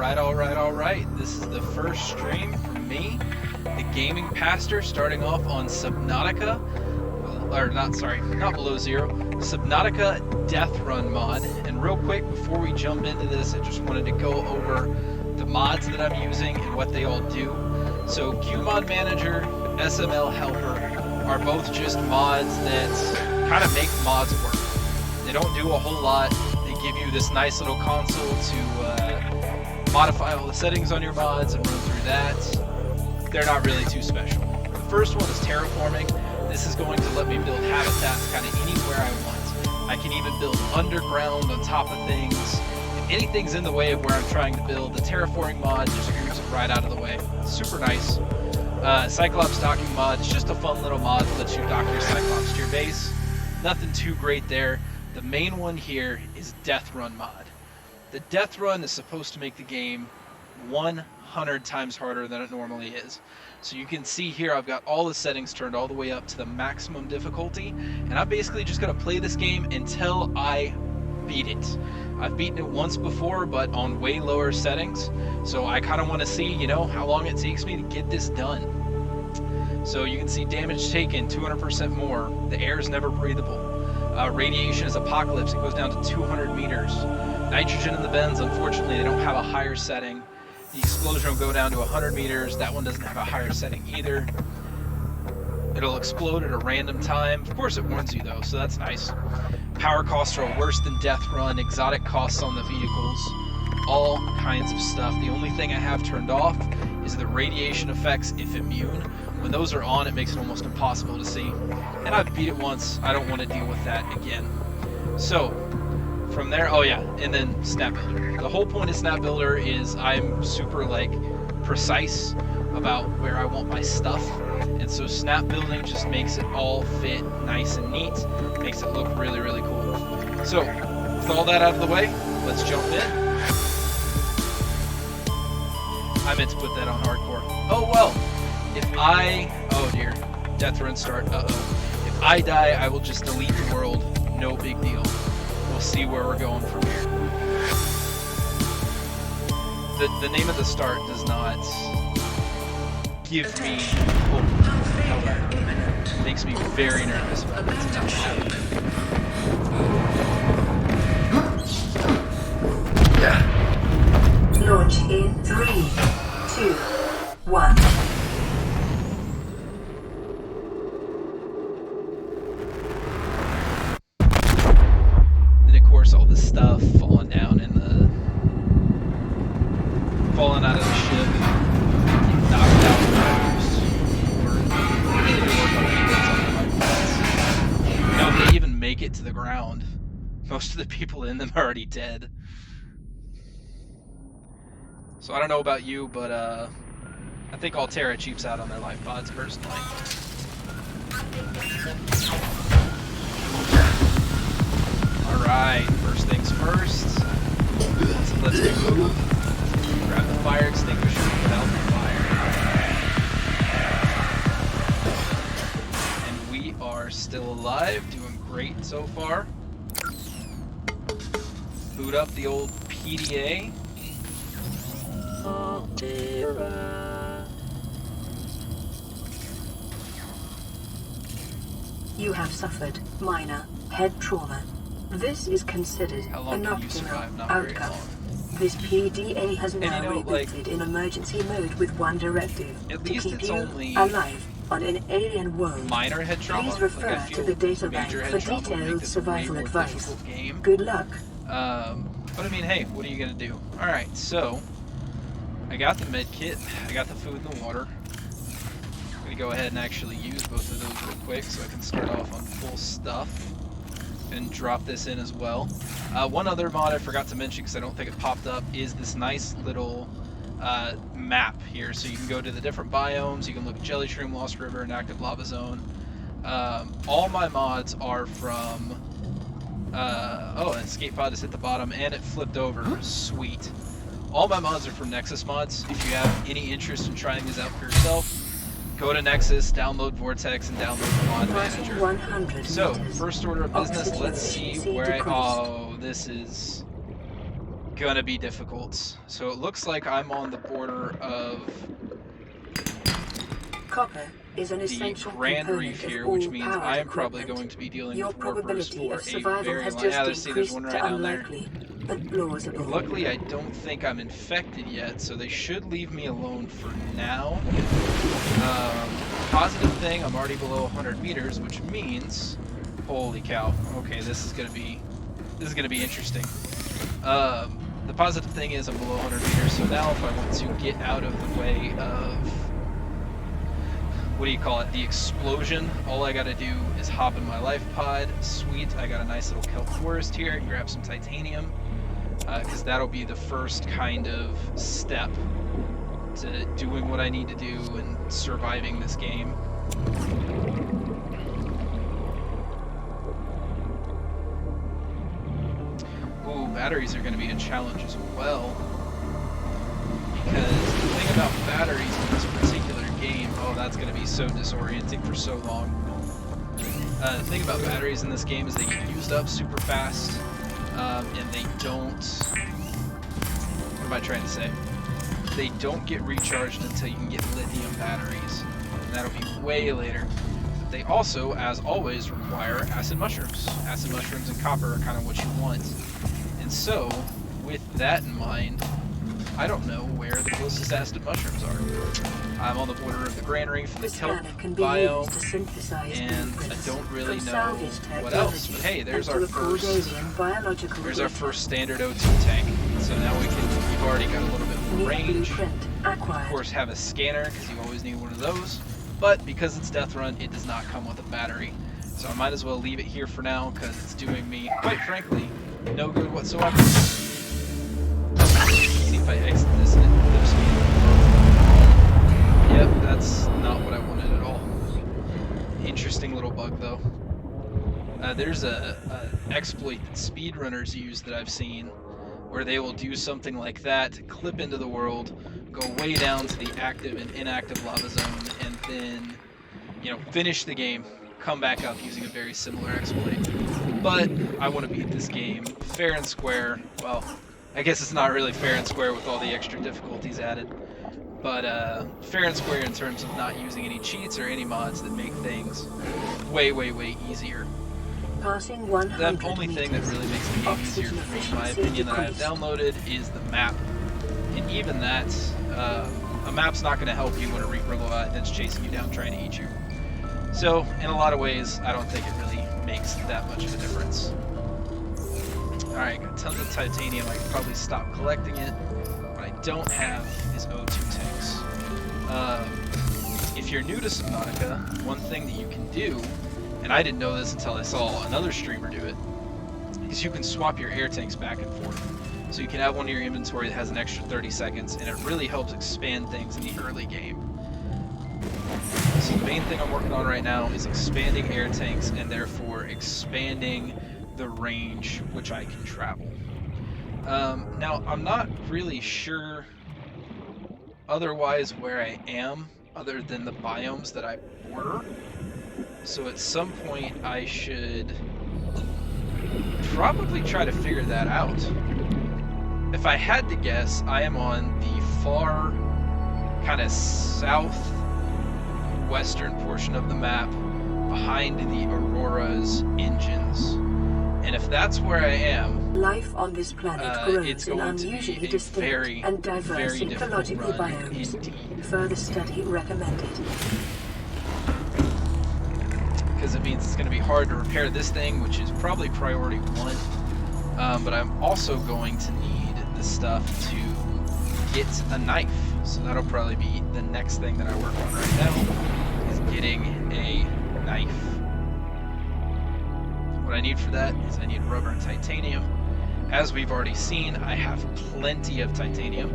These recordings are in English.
Alright. This is the first stream from me, the gaming pastor, starting off on Subnautica, not Below Zero, Subnautica DeathRun mod. And real quick, before we jump into this, I just wanted to go over the mods that I'm using and what they all do. So QMod Manager, SML Helper are both just mods that kind of make mods work. They don't do a whole lot. They give you this nice little console to modify all the settings on your mods and run through that. They're not really too special. The first one is terraforming. This is going to let me build habitats kind of anywhere I want. I can even build underground on top of things. If anything's in the way of where I'm trying to build, the terraforming mod just moves it right out of the way. Super nice. Cyclops docking mod is just a fun little mod that lets you dock your Cyclops to your base. Nothing too great there. The main one here is DeathRun mod. The DeathRun is supposed to make the game 100 times harder than it normally is. So you can see here I've got all the settings turned all the way up to the maximum difficulty, and I'm basically just going to play this game until I beat it. I've beaten it once before, but on way lower settings, so I kind of want to see, you know, how long it takes me to get this done. So you can see damage taken 200% more. The air is never breathable. Radiation is apocalypse. It goes down to 200 meters. Nitrogen in the vents, unfortunately, they don't have a higher setting. The explosion will go down to 100 meters. That one doesn't have a higher setting either. It'll explode at a random time. Of course, it warns you though, so that's nice. Power costs are worse than DeathRun. Exotic costs on the vehicles. All kinds of stuff. The only thing I have turned off is the radiation effects if immune. When those are on, it makes it almost impossible to see. And I've beat it once. I don't want to deal with that again. So, from there, oh yeah, and then Snap Builder. The whole point of Snap Builder is I'm super precise about where I want my stuff. And so Snap Building just makes it all fit nice and neat. Makes it look really, really cool. So, with all that out of the way, let's jump in. I meant to put that on hardcore. Oh well. Oh dear, DeathRun start, If I die, I will just delete the world, no big deal. We'll see where we're going from here. The name of the start does not give me hope, however. It makes me very nervous about what's about to happen. Launch in 3, 2, 1. All this stuff falling down in falling out of the ship, knocked out if they even make it to the ground. Most of the people in them are already dead. So I don't know about you, but I think Altera cheaps out on their life pods personally. Alright, first things first. So let's move. Grab the fire extinguisher and put out the fire. And we are still alive, doing great so far. Boot up the old PDA. You have suffered minor head trauma. This is considered an optimal outcome. This PDA has now rebooted in emergency mode with one directive: at to least keep it's you only alive on an alien world. Minor head trauma. Please refer to the data bank for detailed survival advice. Good luck. But I mean, hey, what are you gonna do? All right, so I got the med kit. I got the food and the water. I'm gonna go ahead and actually use both of those real quick so I can start off on full stuff. And drop this in as well. One other mod I forgot to mention because I don't think it popped up is this nice little map here. So you can go to the different biomes, you can look at Jelly Shroom, Lost River, and Active Lava Zone. All my mods are from... oh, an escape pod is at the bottom and it flipped over. Sweet. All my mods are from Nexus mods. If you have any interest in trying these out for yourself, go to Nexus, download Vortex, and download the mod manager. So, first order of business, let's see where oh, this is gonna be difficult. So it looks like I'm on the border of Copper is an the Grand Reef here, which means I am probably going to be dealing with warpers for a very long... Yeah, there's one right down there. Luckily, I don't think I'm infected yet, so they should leave me alone for now. Positive thing, I'm already below 100 meters, which means... Holy cow. Okay, this is gonna be interesting. The positive thing is I'm below 100 meters, so now if I want to get out of the way of... What do you call it? The explosion. All I gotta do is hop in my life pod. Sweet, I got a nice little kelp forest here. And grab some titanium, because that'll be the first kind of step to doing what I need to do and surviving this game. Ooh, batteries are going to be a challenge as well. Because the thing about batteries in this particular game, oh, that's going to be so disorienting for so long. The thing about batteries in this game is they get used up super fast, and they don't... What am I trying to say? They don't get recharged until you can get lithium batteries, and that'll be way later. But they also, as always, require acid mushrooms. Acid mushrooms and copper are kind of what you want. And so, with that in mind, I don't know where the closest acid mushrooms are. I'm on the border of the Grand Reef and the kelp biome, and I don't really know what else. But hey, there's our first standard O2 tank. So now we've already got a little bit more range. Of course, have a scanner because you always need one of those. But because it's DeathRun, it does not come with a battery. So I might as well leave it here for now because it's doing me, quite frankly, no good whatsoever. See if I exit this and it lifts me. Yep, that's not what I wanted at all. Interesting little bug though. There's a exploit that speedrunners use that I've seen, where they will do something like that, clip into the world, go way down to the active and inactive lava zone, and then, you know, finish the game, come back up using a very similar exploit. But I want to beat this game fair and square. Well, I guess it's not really fair and square with all the extra difficulties added, but fair and square in terms of not using any cheats or any mods that make things way, way, way easier. The only thing that really makes the game easier for me, in my opinion, that I've downloaded is the map. And even that, a map's not going to help you when a Reaper that's chasing you down trying to eat you. So, in a lot of ways, I don't think it really makes that much of a difference. Alright, got tons of titanium. I can probably stop collecting it. What I don't have is O2 tanks. If you're new to Subnautica, one thing that you can do, and I didn't know this until I saw another streamer do it, is you can swap your air tanks back and forth. So you can have one in your inventory that has an extra 30 seconds, and it really helps expand things in the early game. So the main thing I'm working on right now is expanding air tanks, and therefore expanding the range which I can travel. Now, I'm not really sure otherwise where I am, other than the biomes that I border. So at some point I should probably try to figure that out. If I had to guess, I am on the far kind of southwestern portion of the map behind the Aurora's engines. And if that's where I am, life on this planet grows it's in going to be unusually a distinct very, and diverse very difficult ecological run biomes. indeed. Further study recommended. Because it means it's going to be hard to repair this thing, which is probably priority 1. But I'm also going to need the stuff to get a knife. So that'll probably be the next thing that I work on right now, is getting a knife. What I need for that is I need rubber and titanium. As we've already seen, I have plenty of titanium.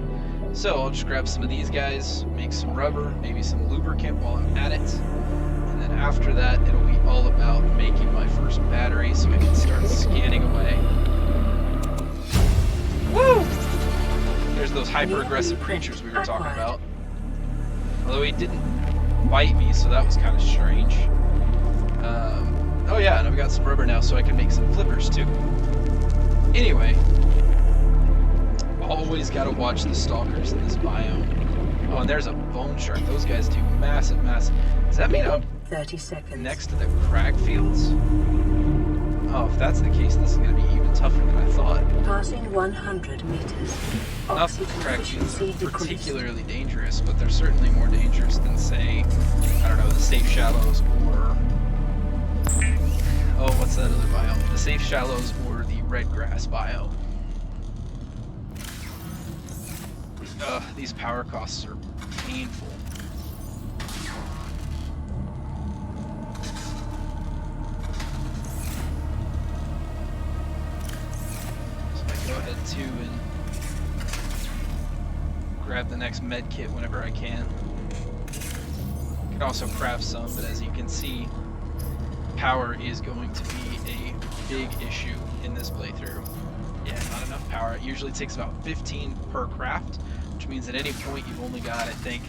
So I'll just grab some of these guys, make some rubber, maybe some lubricant while I'm at it. And then after that, it'll be all about making my first battery so I can start scanning away. Woo! There's those hyper-aggressive creatures we were talking about. Although he didn't bite me, so that was kind of strange. Oh yeah, and I've got some rubber now so I can make some flippers too. Anyway, always got to watch the stalkers in this biome. Oh, and there's a bone shark. Those guys do massive. Does that mean I'm 30 seconds next to the crag fields? Oh, if that's the case, this is going to be even tougher than I thought. Passing 100 meters. Not that the crag fields are particularly dangerous, but they're certainly more dangerous than, say, I don't know, the safe shallows or... Oh, what's that other biome? The safe shallows or the red grass biome. These power costs are painful. So I go ahead too and grab the next med kit whenever I can. Can also craft some, but as you can see, power is going to be a big issue in this playthrough. Yeah, not enough power. It usually takes about 15 per craft, which means at any point you've only got, I think,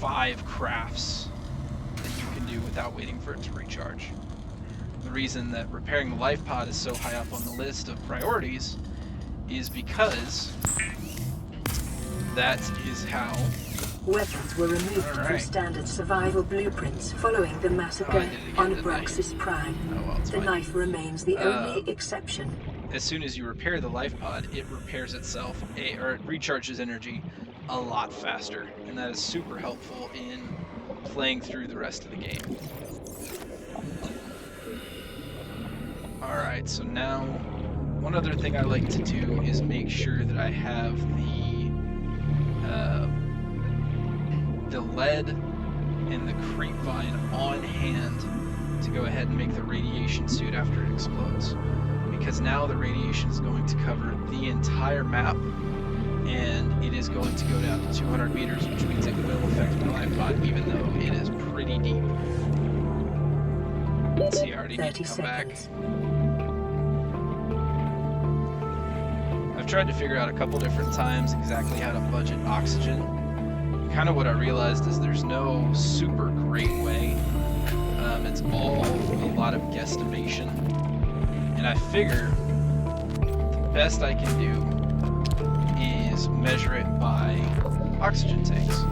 5 crafts that you can do without waiting for it to recharge. The reason that repairing the life pod is so high up on the list of priorities is because that is how... Weapons were removed from standard survival blueprints following the massacre on Bruxis Prime. Oh, well, the knife remains the only exception. As soon as you repair the life pod, it repairs itself, or it recharges energy a lot faster, and that is super helpful in playing through the rest of the game. Alright, so now, one other thing I like to do is make sure that I have the lead and the creep vine on hand to go ahead and make the radiation suit after it explodes. Because now the radiation is going to cover the entire map, and it is going to go down to 200 meters, which means it will affect my life pod, even though it is pretty deep. Let's see, I already need to come back. I've tried to figure out a couple different times exactly how to budget oxygen. Kind of what I realized is there's no super great way. It's all a lot of guesstimation. And I figure the best I can do is measure it by oxygen tanks.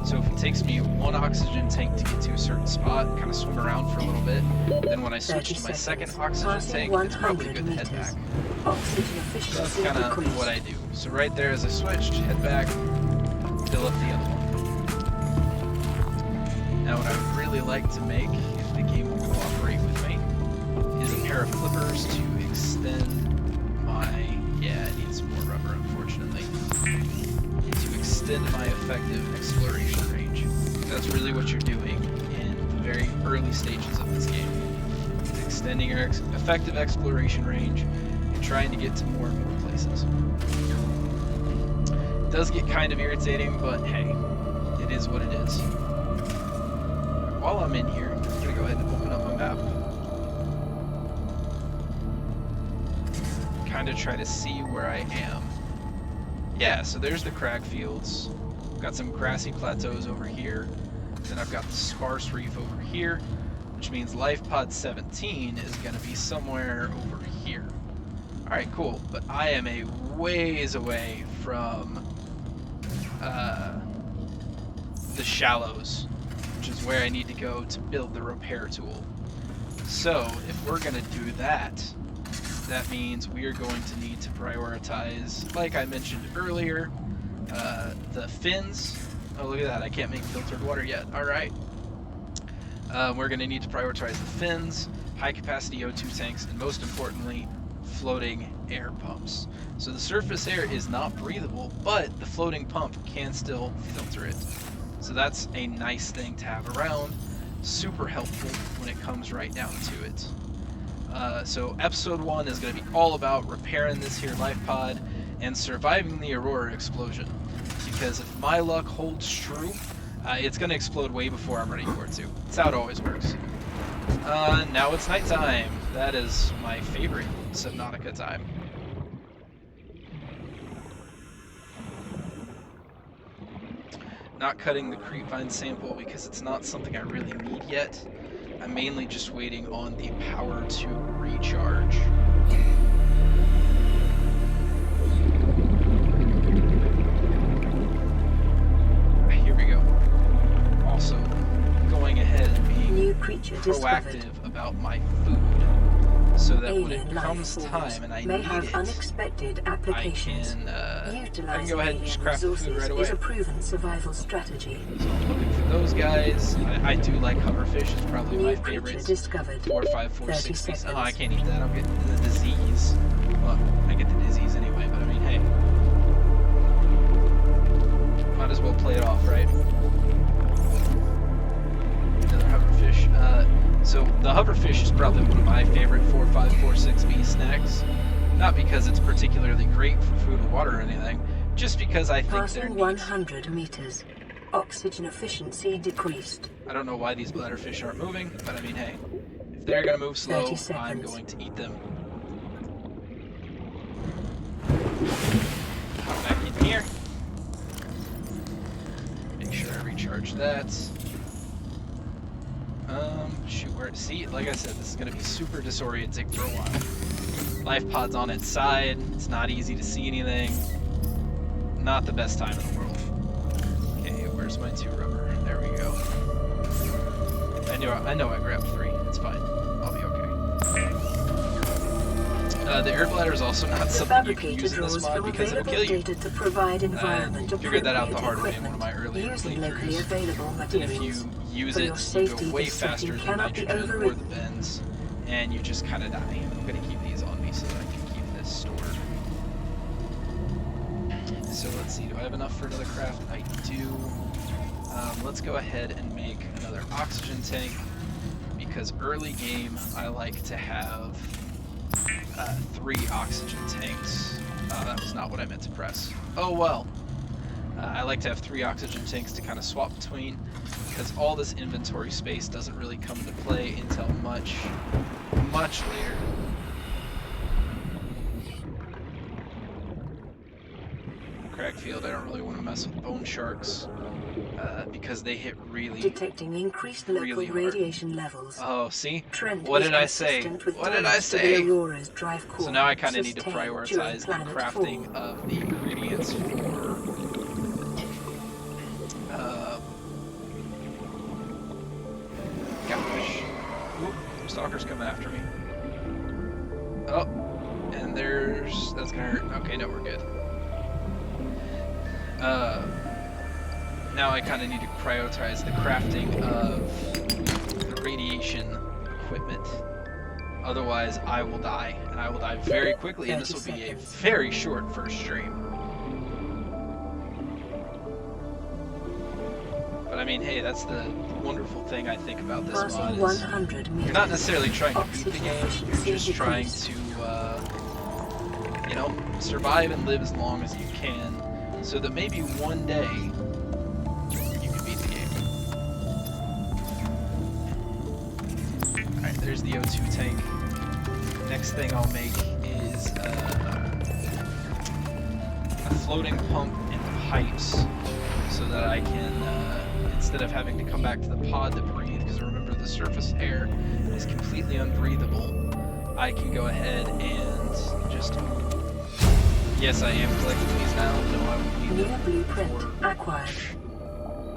So if it takes me one oxygen tank to get to a certain spot, kind of swim around for a little bit, then when I switch to my second oxygen tank, it's probably good to head back. So that's kind of what I do. So right there as I switched, head back, fill up the other one. Now what I would really like to make, if the game will cooperate with me, is a pair of flippers to extend my... Yeah, it needs more rubber, unfortunately. To extend my effective exploration range. That's really what you're doing in the very early stages of this game. It's extending your effective exploration range and trying to get to more and more places. It does get kind of irritating, but hey, it is what it is. While I'm in here, I'm going to go ahead and open up my map. Kind of try to see where I am. Yeah, so there's the crag fields. Got some grassy plateaus over here. Then I've got the sparse reef over here, which means life pod 17 is going to be somewhere over here. Alright, cool. But I am a ways away from the shallows, which is where I need to go to build the repair tool. So, if we're going to do that, that means we are going to need to prioritize, like I mentioned earlier, the fins. Oh, look at that, I can't make filtered water yet. Alright. We're going to need to prioritize the fins, high-capacity O2 tanks, and most importantly, floating air pumps. So the surface air is not breathable, but the floating pump can still filter it. So that's a nice thing to have around, super helpful when it comes right down to it. So episode 1 is going to be all about repairing this here life pod and surviving the Aurora explosion. Because if my luck holds true, it's going to explode way before I'm ready for it to. That's how it always works. Now it's nighttime. That is my favorite Subnautica time. Not cutting the creepvine sample because it's not something I really need yet. I'm mainly just waiting on the power to recharge. proactive about my food, so that when it comes time and I need it, unexpected applications. I can go ahead and just craft the food right away. Is a proven survival strategy. So I'm looking for those guys. I do like hoverfish. It's probably my favorite. 4, 5, 4, 6 species. Oh, I can't eat that. I'll get the disease. Well, I get the disease anyway, but I mean, hey. Might as well play it off, right? Another hoverfish. So the hoverfish is probably one of my favorite 4, 5, 4, 6B snacks. Not because it's particularly great for food and water or anything, just because I think they're neat. 100 meters. Oxygen efficiency decreased. I don't know why these bladderfish aren't moving, but I mean, hey, if they're gonna move slow, I'm going to eat them. Hop back in here. Make sure I recharge that. Shoot, see, like I said, this is gonna be super disorienting for a while. Life pod's on its side. It's not easy to see anything. Not the best time in the world. Okay, where's my 2 rubber? There we go. I know I grabbed 3. It's fine. I'll be okay. The air bladder is also not something you can use in this mod because it'll kill you. Figured that out the hard way in one of my earlier playthroughs. If you use it, you go way faster than nitrogen or the bends, and you just kind of die. I'm going to keep these on me so that I can keep this stored. So let's see, do I have enough for another craft? I do. Let's go ahead and make another oxygen tank, because early game I like to have 3 oxygen tanks. That was not what I meant to press. Oh well. I like to have 3 oxygen tanks to kind of swap between, because all this inventory space doesn't really come into play until much later. Crackfield, I don't really want to mess with bone sharks, because they hit really, detecting increased local radiation levels. Oh, see? What did I say? What did I say? Aurora's drive core. So now I kind of need to prioritize the crafting of the ingredients for gosh. Oop, stalker's coming after me. Oh, and that's gonna hurt. Okay, no, we're good. Now I kind of need to prioritize the crafting of the radiation equipment. Otherwise, I will die, and I will die very quickly, and this will be a very short first stream. But I mean, hey, that's the wonderful thing I think about this mod is you're not necessarily trying to beat the game, you're just trying to, you know, survive and live as long as you can, so that maybe one day you can beat the game. Alright, there's the O2 tank. Next thing I'll make is a floating pump and pipes, so that I can, instead of having to come back to the pod to breathe, because remember the surface air is completely unbreathable, I can go ahead and just... Yes, I am collecting these now. No, I will need them for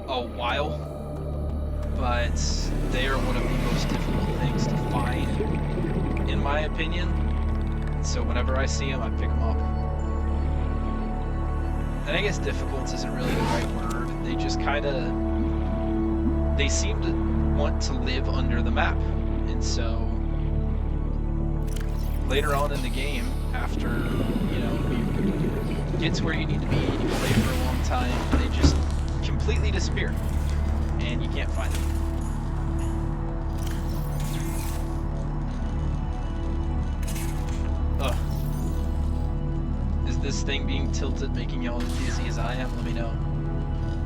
a while, but they are one of the most difficult things to find, in my opinion. So whenever I see them, I pick them up. And I guess difficult isn't really the right word. They just kind of... They seem to want to live under the map. And so... later on in the game, after, you know, you get to where you need to be, and you play for a long time, they just completely disappear. And you can't find them. Ugh. Is this thing being tilted making y'all as dizzy as I am? Let me know.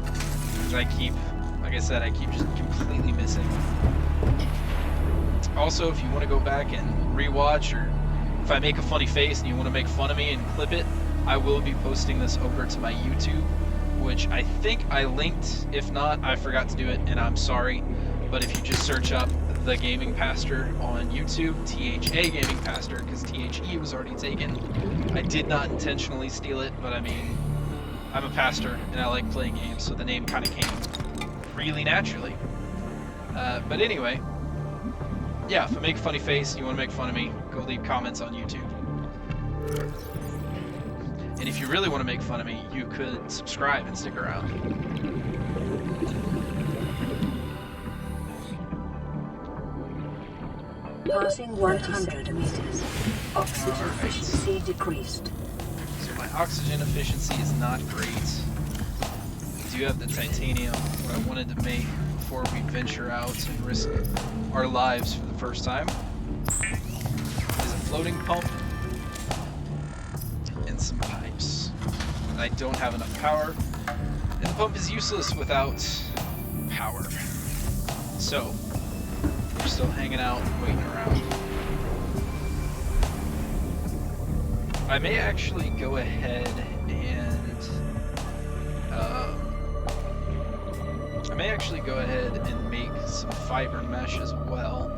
Because I keep, like I said, I keep just completely missing. Also, if you want to go back and rewatch, or if I make a funny face and you want to make fun of me and clip it, I will be posting this over to my YouTube, which I think I linked. If not, I forgot to do it, and I'm sorry. But if you just search up The Gaming Pastor on YouTube, THA Gaming Pastor, because THE was already taken. I did not intentionally steal it, but I mean, I'm a pastor, and I like playing games, so the name kind of came really naturally. But anyway, yeah, if I make a funny face and you want to make fun of me, go leave comments on YouTube. And if you really want to make fun of me, you could subscribe and stick around. Passing 100 meters. Oxygen efficiency decreased. So my oxygen efficiency is not great. We do have the titanium, what I wanted to make before we venture out and risk our lives for the first time is a floating pump and some pipes. And I don't have enough power, and the pump is useless without power. So we're still hanging out and waiting around. I may actually go ahead and make some fiber mesh as well,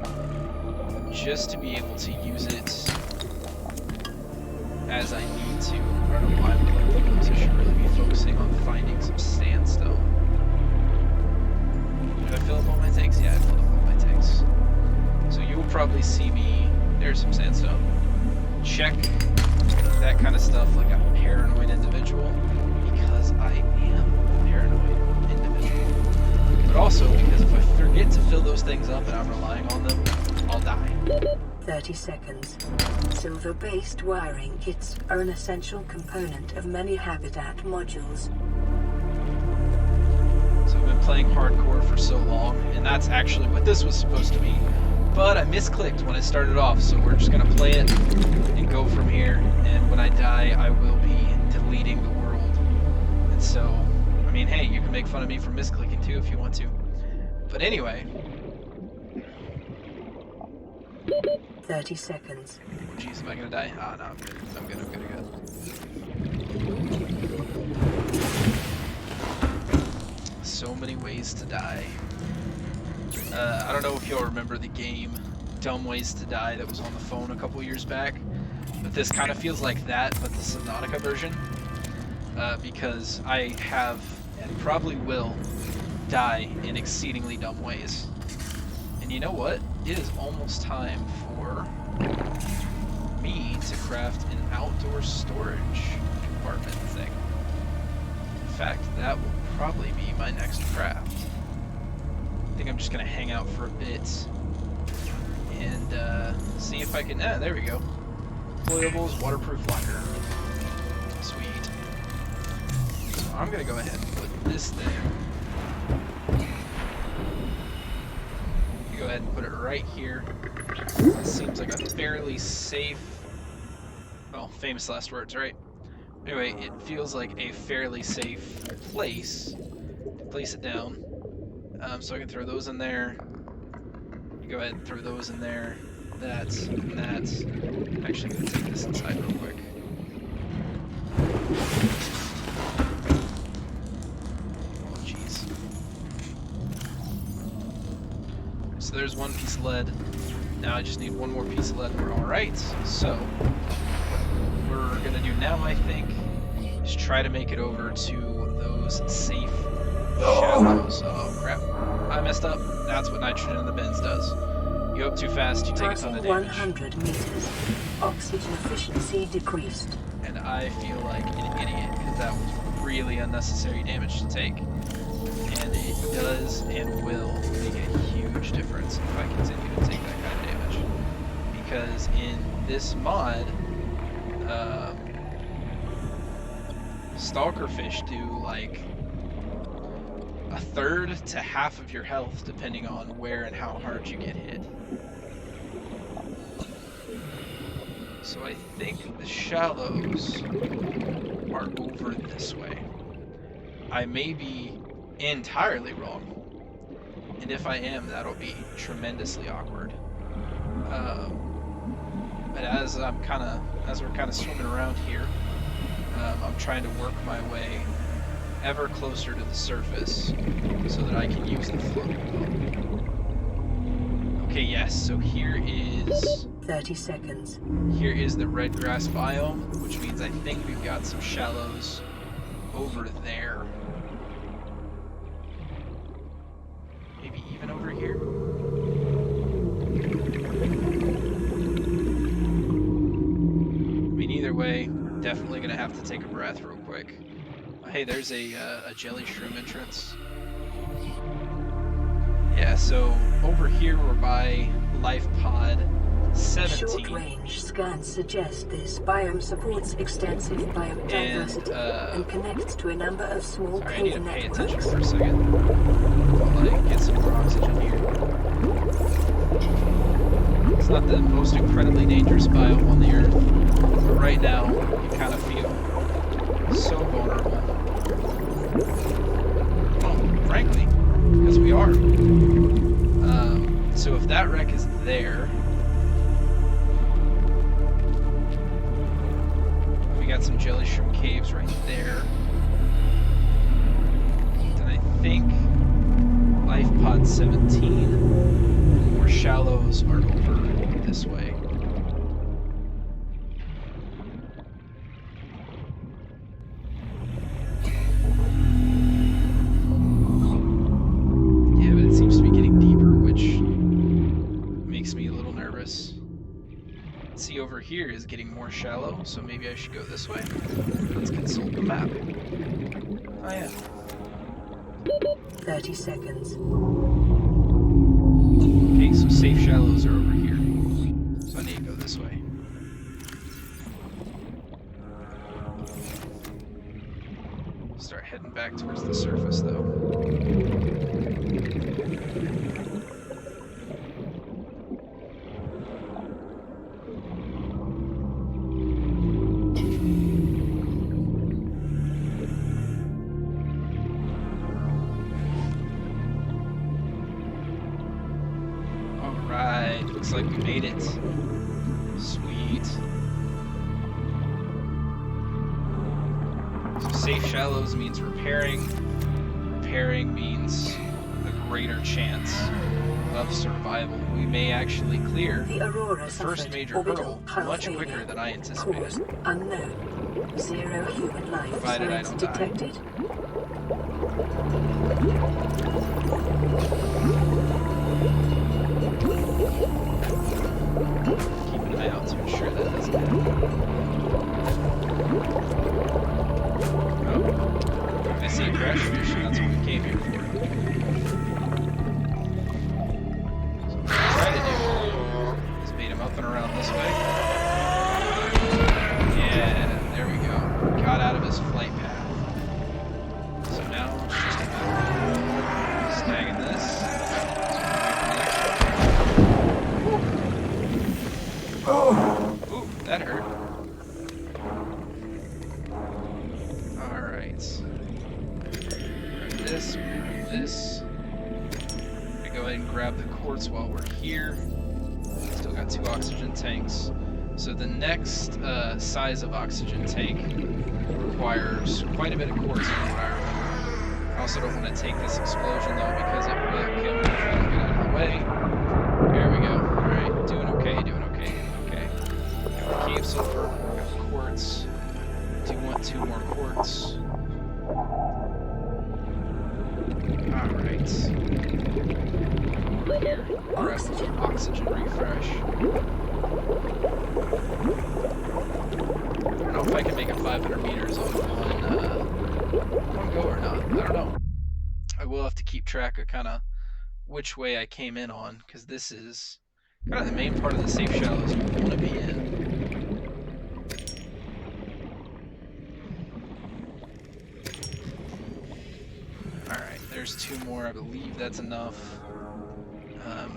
just to be able to use it as I need to. I don't know why I'm collecting those. I should really be focusing on finding some sandstone. Did I fill up all my tanks? Yeah, I filled up all my tanks. So you will probably see me. There's some sandstone. Check that kind of stuff like I'm a paranoid individual, because I am a paranoid individual. But also because if I forget to fill those things up and I'm relying on them, I'll die. 30 seconds. Silver-based wiring kits are an essential component of many habitat modules. So I've been playing hardcore for so long, and that's actually what this was supposed to be. But I misclicked when I started off, so we're just going to play it and go from here. And when I die, I will be deleting the world. And so, I mean, hey, you can make fun of me for misclicking too if you want to. But anyway. 30 seconds. Oh, jeez, am I going to die? Ah, no, I'm good. I'm good, I'm good, I'm good. So many ways to die. I don't know if y'all remember the game Dumb Ways to Die that was on the phone a couple years back, but this kind of feels like that, but the Subnautica version, because I have, and probably will, die in exceedingly dumb ways. And you know what? It is almost time for me to craft an outdoor storage compartment thing. In fact, that will probably be my next craft. I think I'm just going to hang out for a bit and see if I can... there we go. Deployables, waterproof locker. Sweet. So I'm going to go ahead and put this thing... go ahead and put it right here. It seems like a fairly safe... well, famous last words, right? Anyway, it feels like a fairly safe place to place it down. So I can throw those in there. You go ahead and throw those in there. That's. Actually, I'm going to take this inside real quick. Oh, jeez. So there's one piece of lead. Now I just need one more piece of lead and we're alright. So, what we're going to do now, I think, is try to make it over to those safe shallows. Oh, crap. I messed up. That's what nitrogen in the bins does. You go up too fast, you take a ton of damage. 100 meters. Oxygen efficiency decreased. And I feel like an idiot, because that was really unnecessary damage to take. And it does and will make a huge difference if I continue to take that kind of damage. Because in this mod, stalkerfish do like a third to half of your health depending on where and how hard you get hit. So I think the shallows are over this way. I may be entirely wrong, and if I am, that'll be tremendously awkward. But as we're kind of swimming around here, I'm trying to work my way ever closer to the surface so that I can use the floating pump. Okay, yes, so here is 30 seconds. Here is the red grass biome, which means I think we've got some shallows over there. Maybe even over here? Definitely gonna have to take a breath real quick. Hey, there's a jelly shroom entrance. Yeah, so over here we're by life pod 17. Short-range scans suggest this biome supports extensive biodiversity and connects to a number of small cave networks. I need to pay attention for a second while I get some more oxygen here. It's not the most incredibly dangerous biome on the Earth, but right now you kind of feel so vulnerable. Well, frankly, because we are. So if that wreck is there, we got some jelly shroom caves right there. Then I think life pod 17 and more shallows are over this way. Yeah, but it seems to be getting deeper, which makes me a little nervous. See, over here is getting more shallow, so maybe I should go this way. Let's consult the map. Oh yeah. 30 seconds. Okay, so safe shallows are over here. So I need to go this way. Start heading back towards the surface though. Looks like we made it. Sweet. So safe shallows means repairing. Repairing means a greater chance of survival. We may actually clear the Aurora first major hurdle much quicker than I anticipated. Cause unknown. 0 human life Provided I don't detected. Keep an eye out to ensure that doesn't happen. Oh, I see a crash fish, and that's what we came here for. So what I try to do is bait him up and around this way. Yeah, there we go. Got out of his flight path. So now it's just a matter of snagging this. Ooh, that hurt. Alright. Grab this, grab this. I'm gonna go ahead and grab the quartz while we're here. Still got 2 oxygen tanks. So the next size of oxygen tank requires quite a bit of quartz from what I remember. I also don't want to take this explosion though because it will kill me if I don't get out of the way. There we go. Alright, doing okay, doing okay. Cave sulfur, got the quartz. Do want 2 more quartz. Alright. Oxygen refresh. I don't know if I can make it 500 meters on one go or not. I don't know. I will have to keep track of kind of which way I came in on, because this is kind of the main part of the safe shallows you want to be in. Alright, there's 2 more. I believe that's enough.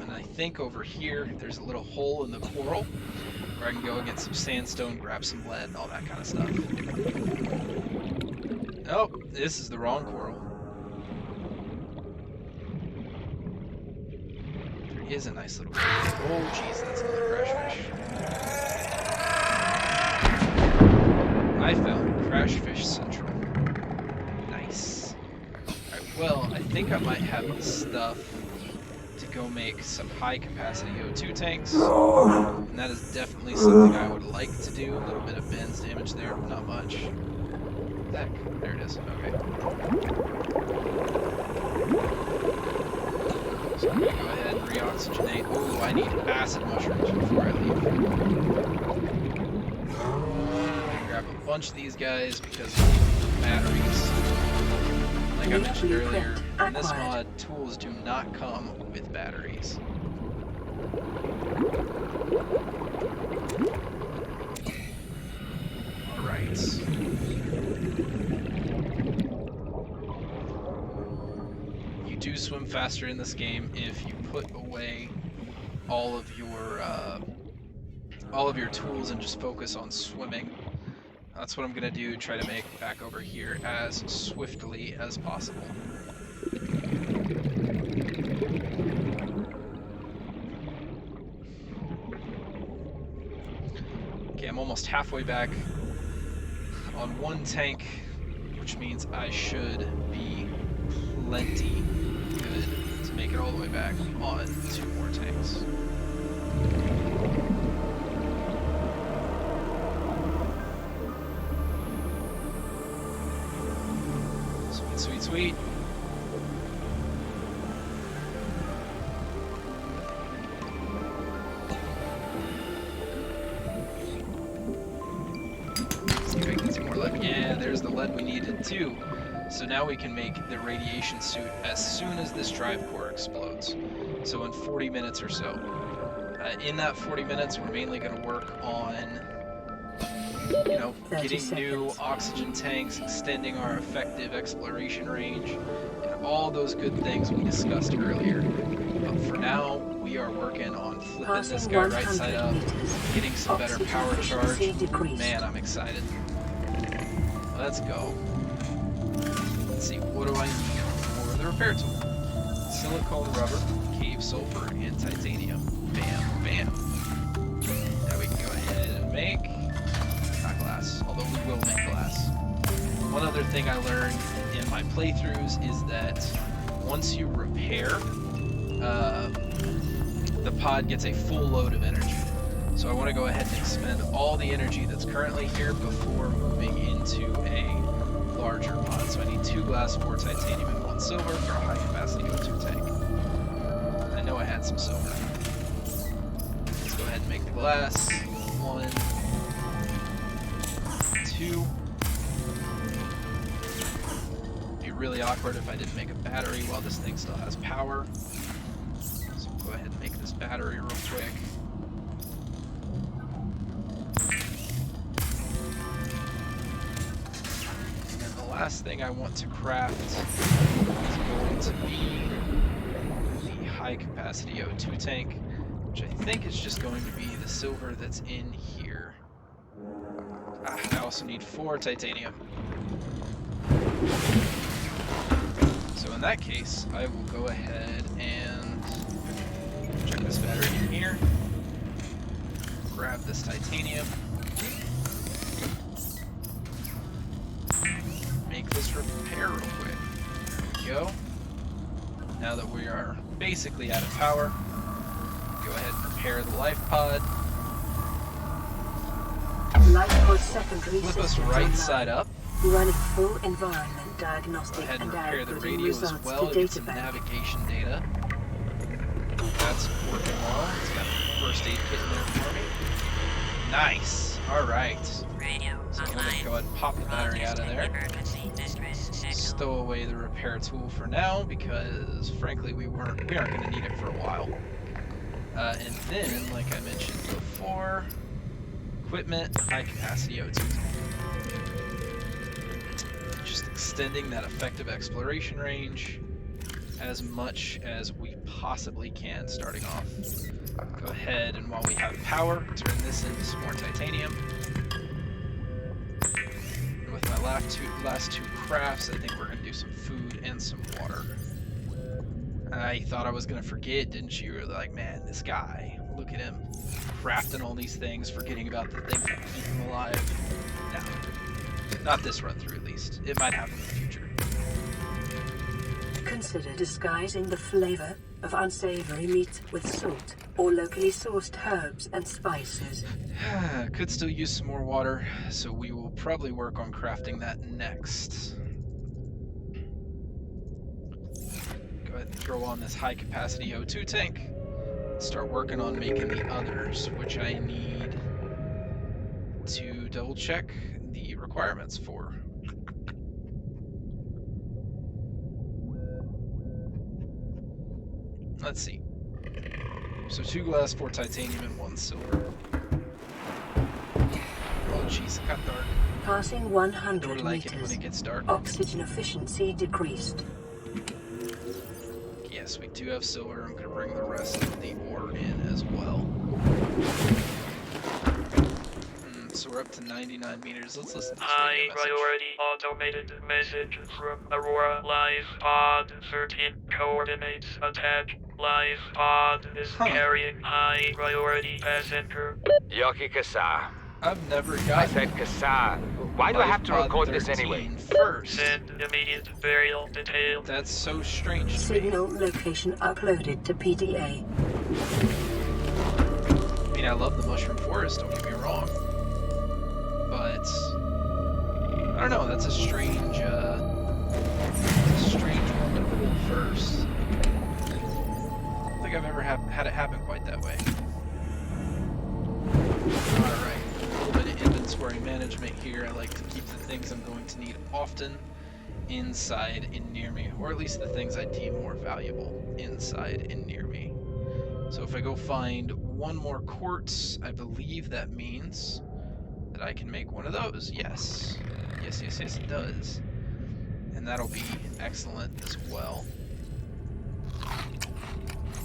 And I think over here there's a little hole in the coral where I can go and get some sandstone, grab some lead, and all that kind of stuff. Oh, this is the wrong coral. There is a nice little coral. Oh, jeez, that's another crash fish. I found crash fish central. Nice. Alright, well, I think I might have the stuff to go make some high capacity O2 tanks, and that is definitely something I would like to do. A little bit of Ben's damage there, but not much. Heck, there it is. Okay. So I'm gonna go ahead and reoxygenate. Ooh, I need acid mushrooms before I leave. Grab a bunch of these guys because of batteries. Like I mentioned earlier, in this mod, tools do not come with batteries. Alright. You do swim faster in this game if you put away all of your tools and just focus on swimming. That's what I'm gonna do, try to make back over here as swiftly as possible. Okay, I'm almost halfway back on one tank, which means I should be plenty good to make it all the way back on 2 more tanks. Sweet, sweet. See if I can get some more lead. Yeah, there's the lead we needed too. So now we can make the radiation suit as soon as this drive core explodes. So in 40 minutes or so. In that 40 minutes, we're mainly going to work on, you know, getting new oxygen tanks, extending our effective exploration range, and all those good things we discussed earlier. But for now, we are working on flipping this guy right side up, getting some better power charge. Man, I'm excited. Let's go. Let's see, what do I need for the repair tool? Silicone rubber, cave sulfur, and titanium. Bam, bam. Now we can go ahead and make... not glass, although we will make glass. One other thing I learned in my playthroughs is that once you repair, the pod gets a full load of energy. So I want to go ahead and expend all the energy that's currently here before moving into a larger pod. So I need 2 glass, 4 titanium, and 1 silver for a high capacity O2 tank. I know I had some silver. Let's go ahead and make the glass. 1, 2. It'd be really awkward if I didn't make a battery while this thing still has power. So I'll go ahead and make this battery real quick. And the last thing I want to craft is going to be the high capacity O2 tank, which I think is just going to be the silver that's in here. I also need 4 titanium. So in that case, I will go ahead and check this battery in here. Grab this titanium. Make this repair real quick. There we go. Now that we are basically out of power, go ahead and repair the life pod. Flip us right side up. Running full environment diagnostic. Go ahead and repair the radio as well to get some navigation data. That's working well. It's got a first aid kit in there for me. Nice. Alright. So I'm going to go ahead and pop the battery out of there. Stow away the repair tool for now because frankly we aren't going to need it for a while. And then, like I mentioned before, equipment, high capacity O2 tank. Just extending that effective exploration range as much as we possibly can starting off. Go ahead and while we have power, turn this into some more titanium. And with my last two crafts, I think we're going to do some food and some water. I thought I was going to forget, didn't you? You're like, man, this guy, look at him. Crafting all these things, forgetting about the things that keep him alive. No. Not this run through, at least. It might happen in the future. Consider disguising the flavor of unsavory meat with salt or locally sourced herbs and spices. Could still use some more water, so we will probably work on crafting that next. Go ahead and throw on this high capacity O2 tank. Start working on making the others, which I need to double check the requirements for. Let's see. So 2 glass, 4 titanium, and 1 silver. Oh jeez, it got dark. Passing 100 Don't like meters. it when it gets dark. Oxygen efficiency decreased. Yes, we do have silver. I'm going to bring the rest of the ore in as well. So we're up to 99 meters. Let's listen to this radio message. Priority automated message from Aurora. Live pod 13 coordinates attack. Live pod is carrying high priority passenger. Yoki Kasa. I've never gotten I said Kasa. Why do I have to record this anyway? First. Send immediate burial detail. That's so strange to me. Signal location uploaded to PDA. I mean, I love the mushroom forest, don't get me wrong. But I don't know, that's a strange one to pull first. I don't think I've ever had it happen quite that way. Alright, a little bit of inventory management here. I like to keep the things I'm going to need often inside and near me, or at least the things I deem more valuable inside and near me. So if I go find 1 more quartz, I believe that means that I can make one of those. Yes. Yes, it does. And that'll be excellent as well.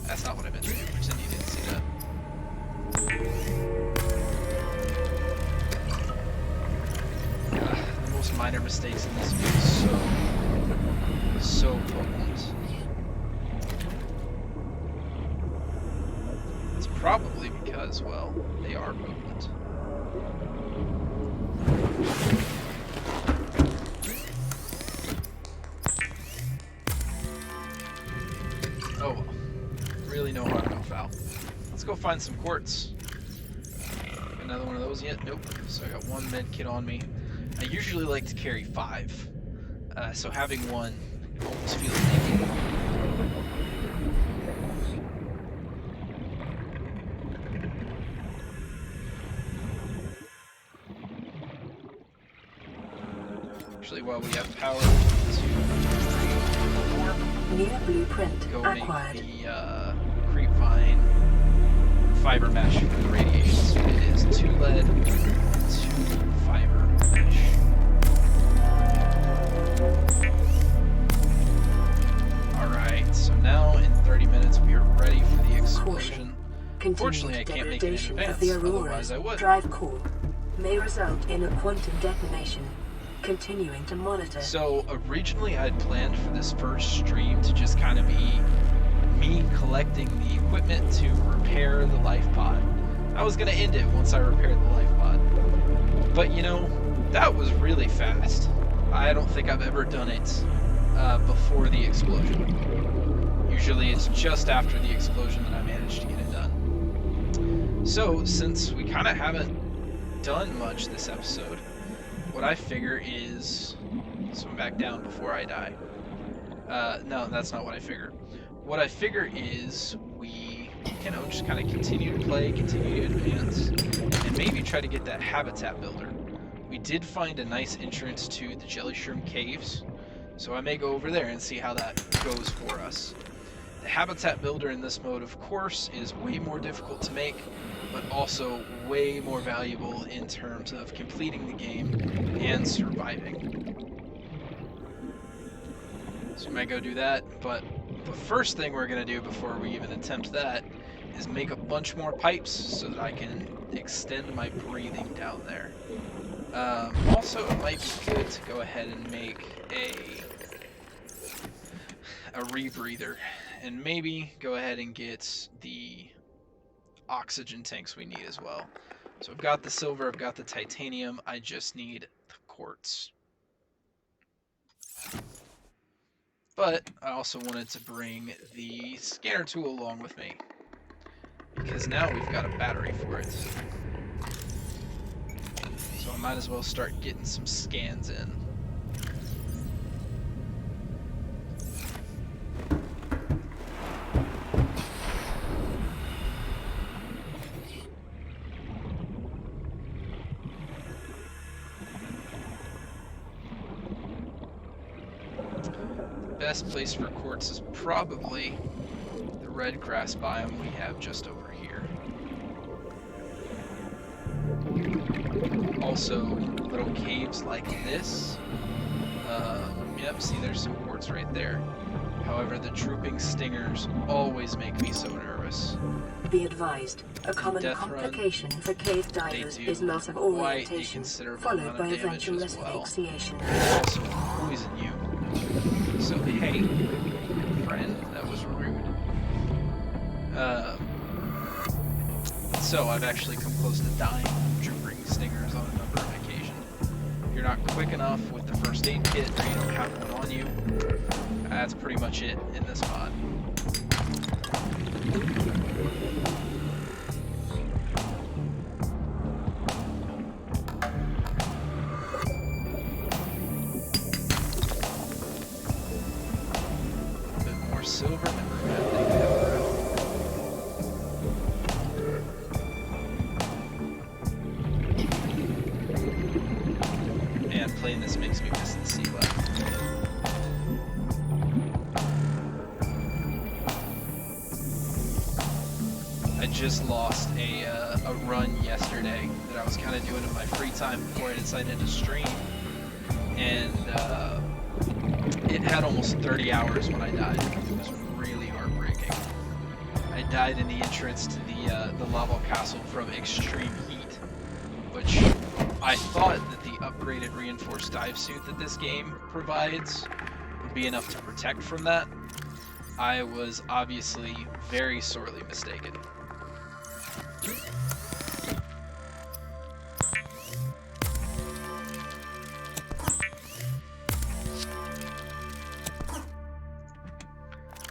That's not what I meant to do. Pretend you didn't see that. The most minor mistakes in this game is so potent. It's probably because, well, they are potent. Oh well. Really no harm, no foul. Let's go find some quartz. Another one of those yet? Nope. So I got 1 med kit on me. I usually like to carry 5. So having 1 almost feels naked. Actually, while we have power, 2, 3, 4. New blueprint Go acquired. make the creep vine fiber mesh for the radiation suit. It is 2 lead, 2 fiber mesh. Alright, so now in 30 minutes we are ready for the explosion. Unfortunately, I can't make it in advance, of the otherwise I Aurora's would. drive core may result in a quantum detonation. Continuing to monitor. So originally I'd planned for this first stream to just kind of be me collecting the equipment to repair the life pod. I was going to end it once I repaired the life pod. But you know, that was really fast. I don't think I've ever done it before the explosion. Usually it's just after the explosion that I managed to get it done. So since we kind of haven't done much this episode, what I figure is, swim back down before I die. No, that's not what I figure. What I figure is we, you know, just kind of continue to play, continue to advance, and maybe try to get that habitat builder. We did find a nice entrance to the Jelly Shroom Caves, so I may go over there and see how that goes for us. The habitat builder in this mode, of course, is way more difficult to make, but also way more valuable in terms of completing the game and surviving. So we might go do that, but the first thing we're going to do before we even attempt that is make a bunch more pipes so that I can extend my breathing down there. Also, it might be good to go ahead and make a rebreather, and maybe go ahead and get the oxygen tanks we need as well. So I've got the silver, I've got the titanium, I just need the quartz. But I also wanted to bring the scanner tool along with me, because now we've got a battery for it. So I might as well start getting some scans in. best place for quartz is probably the red grass biome we have just over here. Also, little caves like this. Yep, see, there's some quartz right there. However, the drooping stingers always make me so nervous. Be advised, a common complication for cave divers is loss of orientation, followed by eventual asphyxiation. Also poison you. So, hey, friend, that was rude. So I've actually come close to dying from drooping stingers on a number of occasions. If you're not quick enough with the first aid kit, or you don't have one on you, that's pretty much it in this mod. A bit more silver, never a bad thing to have around. Man, playing this makes me miss the sea life. I just lost a run yesterday that I was kind of doing in my free time before I decided to stream, and it had almost 30 hours when I died. It was really heartbreaking. I died in the entrance to the lava castle from extreme heat, which I thought that the upgraded reinforced dive suit that this game provides would be enough to protect from that. I was obviously very sorely mistaken.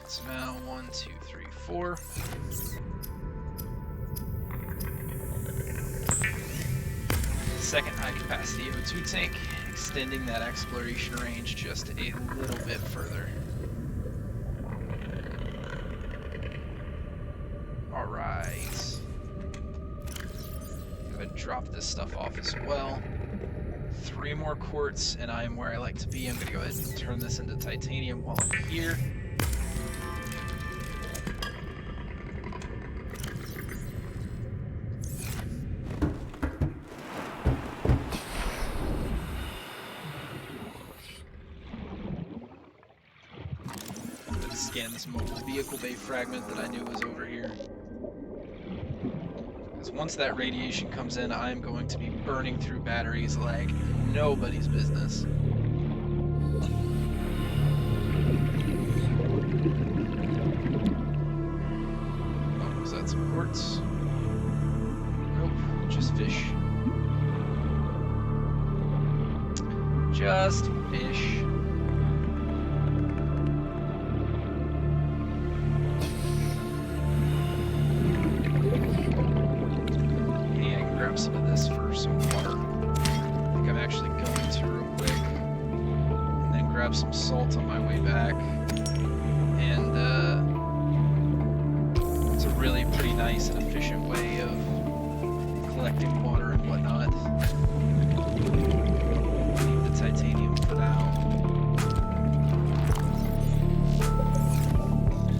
So now 1, 2, 3, 4. Second high capacity O2 tank, extending that exploration range just a little bit further. Alright. Go ahead and drop this stuff off as well. 3 more quartz, and I am where I like to be. I'm going to go ahead and turn this into titanium while I'm here. Scan this mobile vehicle bay fragment that I knew was over here. Because once that radiation comes in, I'm going to be burning through batteries like nobody's business. Oh, was that some quartz? Nope, just fish. Just fish. Some of this for some water. I think I'm actually going to real quick, and then grab some salt on my way back. And it's a really pretty nice and efficient way of collecting water and whatnot. Leave the titanium for now.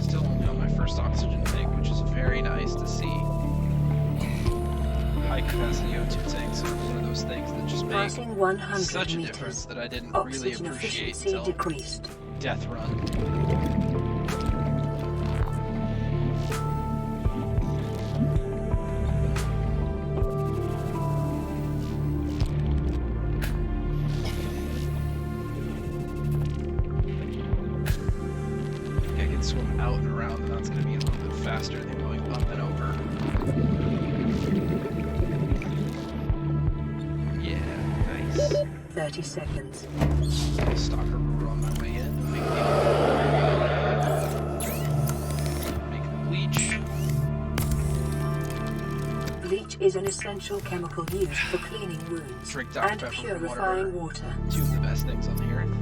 Still only on my first oxygen tank, which is very nice to see. High capacity O2 tanks are one of those things that just make such a difference that I didn't really appreciate until DeathRun. I can swim out and around, and that's going to be a little bit faster than going up and over. 30 seconds. I'll stock Aurora on my way in. Make the bleach. Bleach is an essential chemical used for cleaning wounds and purifying water. 2 of the best things on the earth.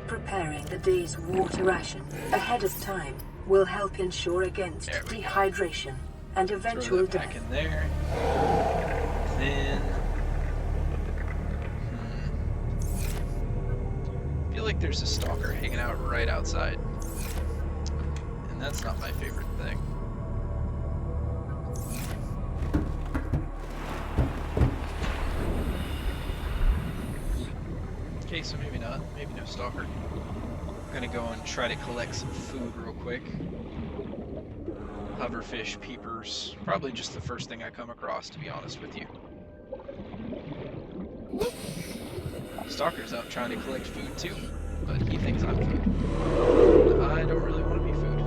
Preparing the day's water ration ahead of time will help ensure against dehydration and eventual death. Back in there. Then feel like there's a stalker hanging out right outside. And that's not my favorite thing. Okay, so maybe not. Maybe no stalker. I'm gonna go and try to collect some food real quick. Hoverfish, peepers. Probably just the first thing I come across, to be honest with you. Stalker's out trying to collect food too, but he thinks I'm food. I don't really want to be food.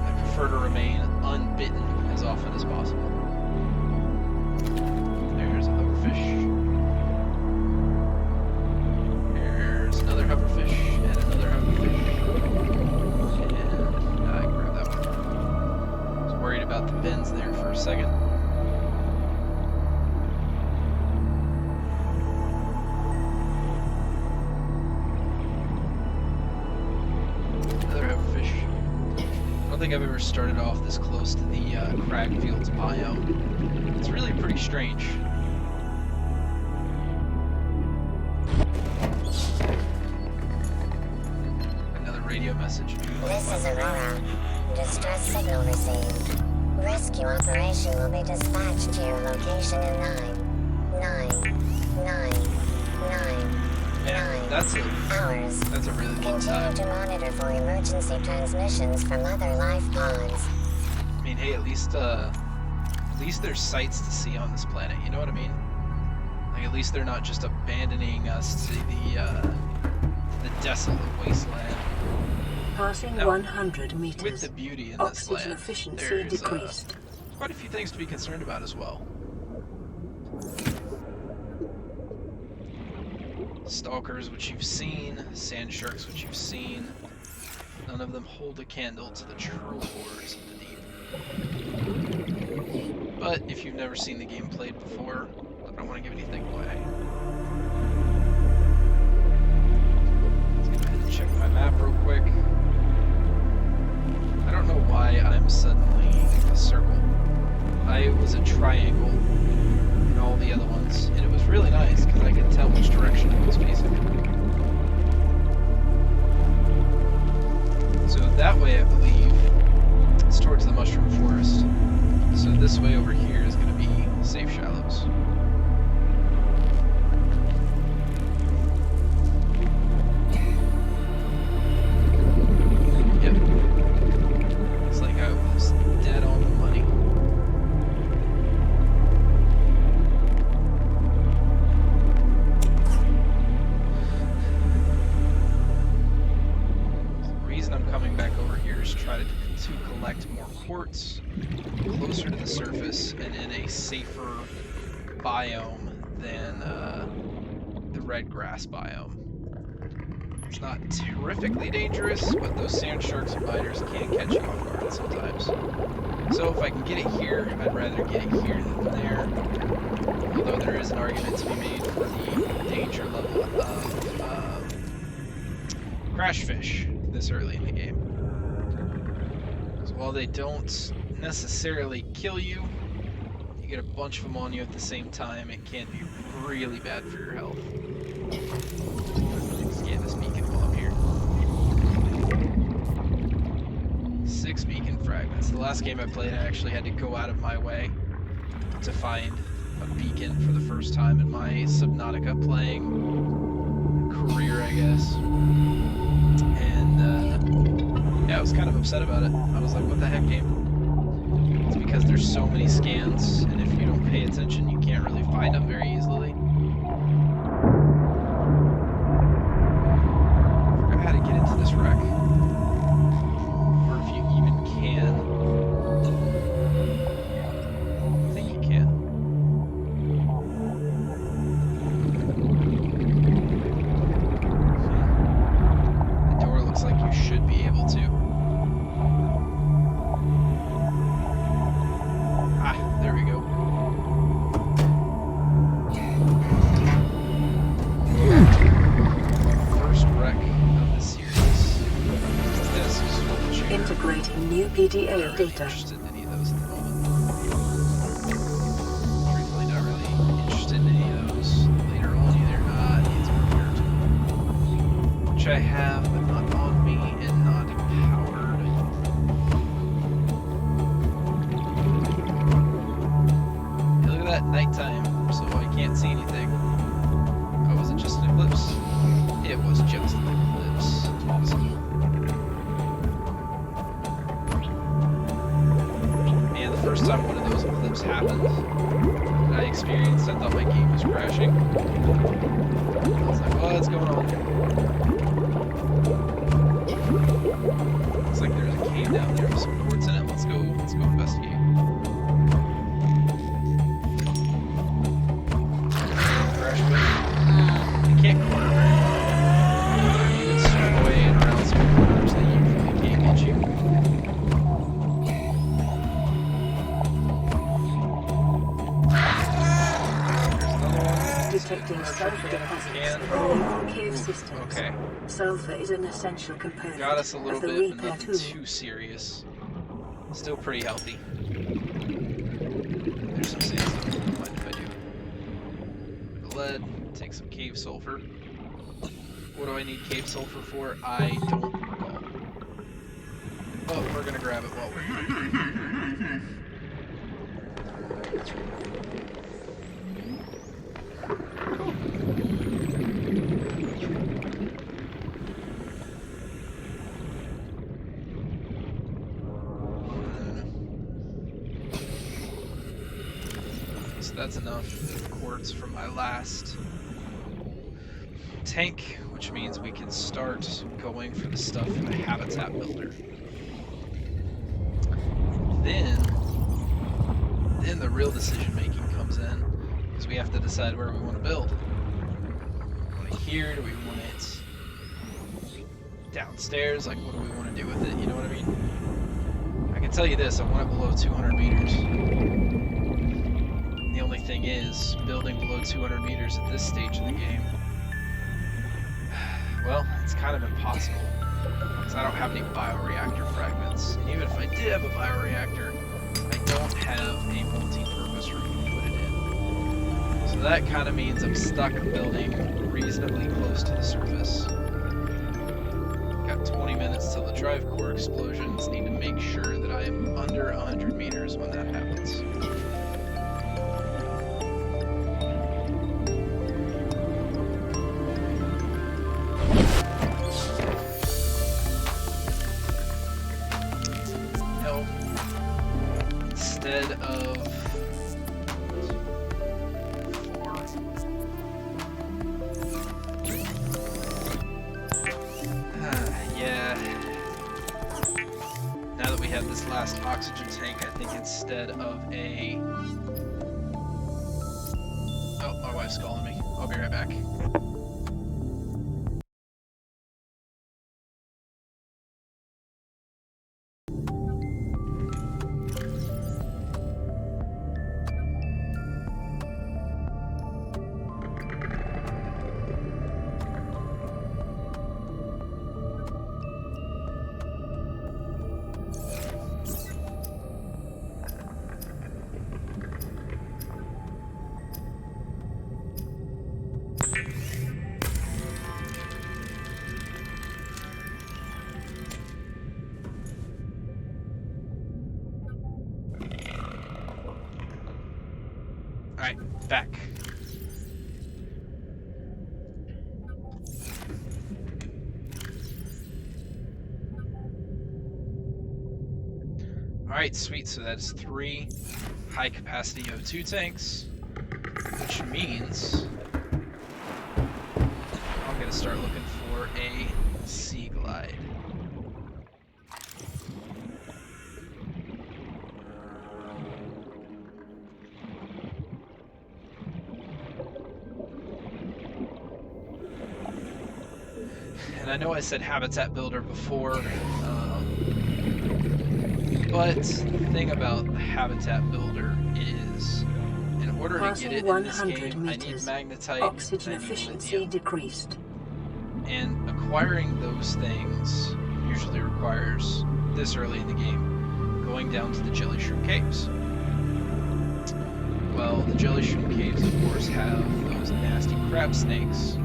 I prefer to remain unbitten as often as possible. There's a hoverfish. There's another hoverfish and another hoverfish. And I grabbed that one. I was worried about the bends there for a second. I don't think I've ever started off this close to the Cragfields biome. It's really pretty strange. Another radio message. This is Aurora. Distress signal received. Rescue operation will be dispatched to your location in 9 That's a really long time. Continue to monitor for emergency transmissions from other life pods. I mean, hey, at least there's sights to see on this planet. You know what I mean? Like, at least they're not just abandoning us to the desolate wasteland. Passing now, 100 meters. With the beauty in this Oxygen land, efficiency there's decreased. quite a few things to be concerned about as well. Stalkers, which you've seen, sand sharks, which you've seen. None of them hold a candle to the true horrors of the deep. But if you've never seen the game played before, I don't want to give anything away. Let's go ahead and check my map real quick. I don't know why I'm suddenly a circle. I was a triangle in all the other ones, and it was really nice because I could tell which direction I was facing. So that way, I believe, it's towards the mushroom forest. So this way over here is going to be safe shallows. Yep. Looks like I was dead on the money. To collect more quartz closer to the surface and in a safer biome than the red grass biome. It's not terrifically dangerous, but those sand sharks and biters can catch you off guard sometimes. So if I can get it here, I'd rather get it here than there. Although there is an argument to be made for the danger level of crash fish this early in the game. While they don't necessarily kill you, you get a bunch of them on you at the same time. It can be really bad for your health. Scan this beacon while I'm here. 6 beacon fragments. The last game I played, I actually had to go out of my way to find a beacon for the first time in my Subnautica playing career, I guess. Yeah, I was kind of upset about it. I was like, what the heck, game? It's because there's so many scans, and if you don't pay attention, you can't really find them very easily. I forgot how to get into this wreck. Or if you even can. I think you can. The door looks like you should be able to. There we go. First wreck of the series. This is what integrating new PDA I'm not data. interested in any of those at the moment. Truthfully, not really interested in any of those. have, but not on me and not powered. Hey, look at that nighttime, so I can't see anything. Oh, was it just an eclipse? It was just an eclipse. Awesome. Man, the first time one of those eclipses happened, that I experienced, I thought my game was crashing. I was like, what's going on? Looks like there's a cave down there with some quartz in it. Let's go investigate. Crash button. You can't corner very well. You can swim away and around some corners that usually can't get you. Detecting sulfur deposits in cave systems. Okay. Sulfur is an essential component Got us a little of the bit, but Reaper nothing tool. too serious. Still pretty healthy. There's some sandstone. Mind if I do? Lead. Take some cave sulfur. What do I need cave sulfur for? I don't recall. Oh, we're gonna grab it while we're here. So that's enough quartz from my last tank, which means we can start going for the stuff for the habitat builder. Then the real decision making comes in, because we have to decide where we want to build. Do we want it here? Do we want it downstairs? Like, what do we want to do with it? You know what I mean? I can tell you this, I want it below 200 meters. The only thing is, building below 200 meters at this stage of the game, well, it's kind of impossible, because I don't have any bioreactor fragments. And even if I did have a bioreactor, I don't have a multi-purpose room to put it in. So that kind of means I'm stuck building reasonably close to the surface. Got 20 minutes till the drive core explosions. Need to make sure that I am under 100 meters when that happens. Instead of 4. Yeah. Now that we have this last oxygen tank, I think instead of a... Oh, my wife's calling me. I'll be right back. Alright, back. Alright, sweet, so that's 3 high-capacity O2 tanks, which means I'm going to start looking for a Sea Glide. And I know I said habitat builder before, but the thing about the habitat builder is, in order to get it in this game, I need magnetite, oxygen and I need efficiency lithium. decreased. And acquiring those things usually requires, this early in the game, going down to the jelly shroom caves. Well, the jelly shroom caves, of course, have those nasty crab snakes,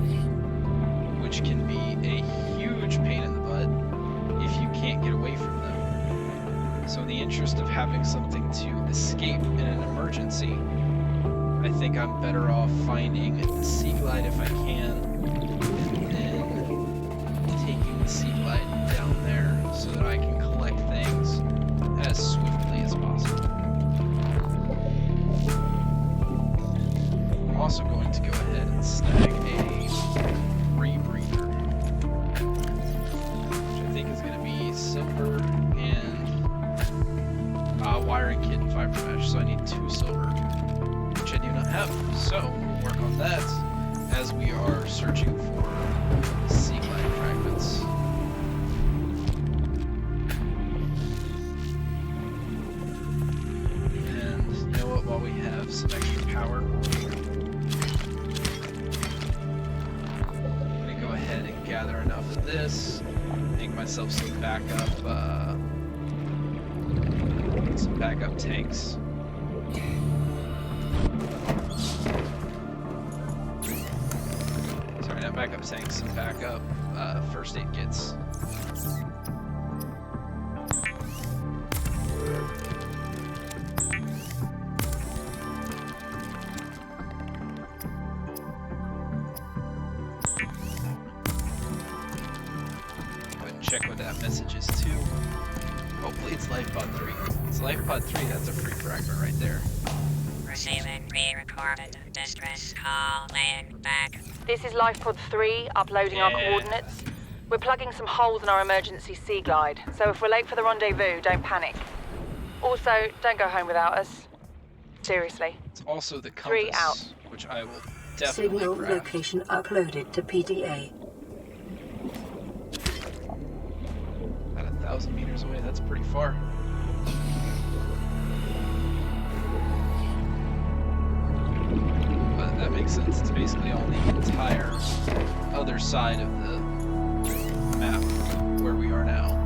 which can be a huge huge pain in the butt if you can't get away from them. So in the interest of having something to escape in an emergency, I think I'm better off finding the Sea Glide if I can, and then taking the Sea Glide down there so that I can collect things as swiftly as possible. I'm also going to go ahead and snag a rebreather, which I think is going to be silver and wiring kit and fiber mesh, so I need 2 silver, which I do not have. So we'll work on that as we are searching for Sea Glide fragments. And you know what, while we have some extra power, I'm going to go ahead and gather enough of this, make myself some backup tanks. Sorry, not backup tanks, some backup first aid kits. Go ahead and check what that message is too. Hopefully it's Life Pod 3. It's Life Pod 3, that's a free fragment right there. Receiving pre-recorded distress call, laying back. This is Life Pod 3, uploading our coordinates. We're plugging some holes in our emergency Sea Glide, so if we're late for the rendezvous, don't panic. Also, don't go home without us. Seriously. It's also the compass, 3 out. which I will definitely Signal grab. location uploaded to PDA. About 1,000 meters away, that's pretty far. But that makes sense, it's basically on the entire other side of the map where we are now.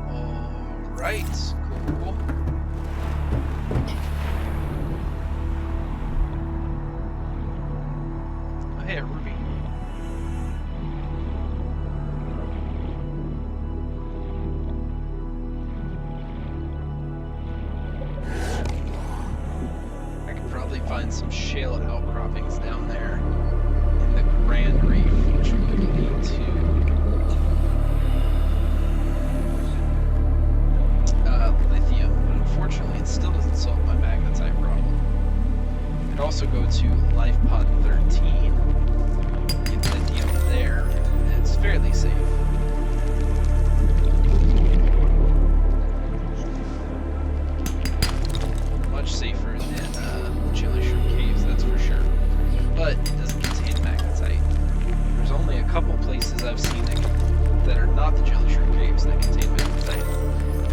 Alright, cool. Oh, hey, a ruby. I could probably find some shale outcroppings down there in the Grand Reef, which would lead to lithium, but unfortunately it still doesn't solve my magnetite problem. I could also go to Life Pod 13, get lithium there, and it's fairly safe. Much safer than Chili Shrimp Caves, that's for sure. But it doesn't contain magnetite. There's only a couple places I've seen that are not the Chili Shrimp Caves that contain magnetite.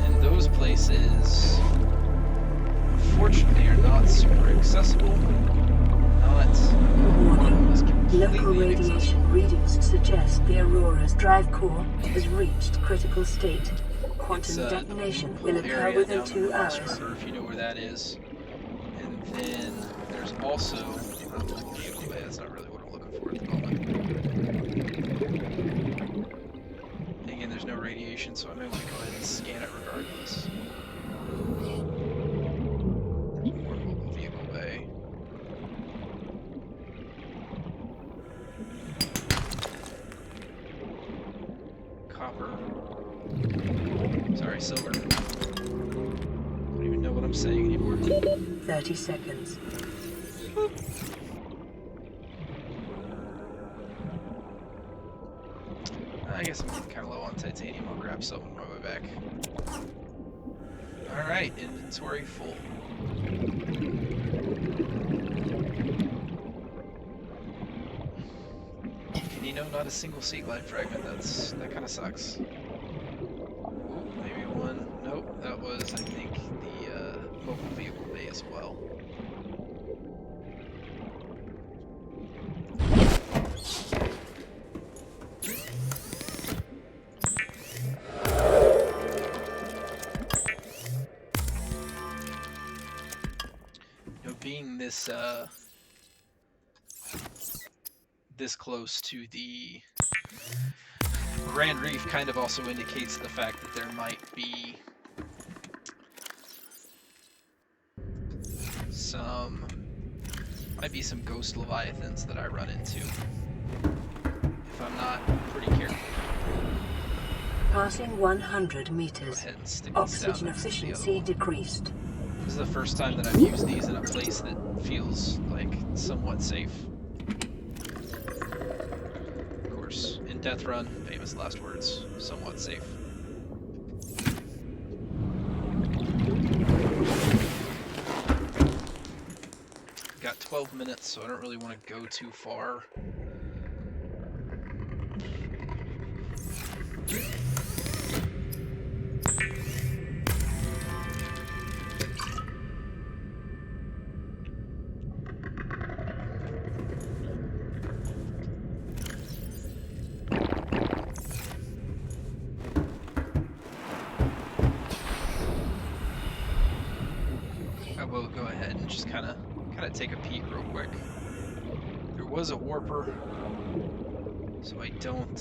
And those places, unfortunately, are not super accessible. Local radiation readings suggest the Aurora's drive core has reached critical state. Quantum detonation will occur within 2 hours. If you know where that is. And then there's also vehicle bay. That's not really what I'm looking for at the moment. And again, there's no radiation, so I'm going to go ahead and scan it regardless. More mobile vehicle bay. Copper. Sorry, silver. I don't even know what I'm saying anymore. 30 seconds. I guess I'm getting kind of low on titanium. I'll grab some on my way back. Alright, inventory full. And you know, not a single Sea Glide fragment. That kind of sucks. Ooh, maybe one. Nope, that was, I think, the mobile vehicle bay as well. this this close to the Grand Reef kind of also indicates the fact that there might be some ghost leviathans that I run into if I'm not pretty careful. Passing 100 meters. Oxygen efficiency decreased. This is the first time that I've used these in a place that feels like somewhat safe. Of course, in DeathRun, famous last words, somewhat safe. Got 12 minutes, so I don't really want to go too far. I will go ahead and just kind of take a peek real quick. There was a warper, so I don't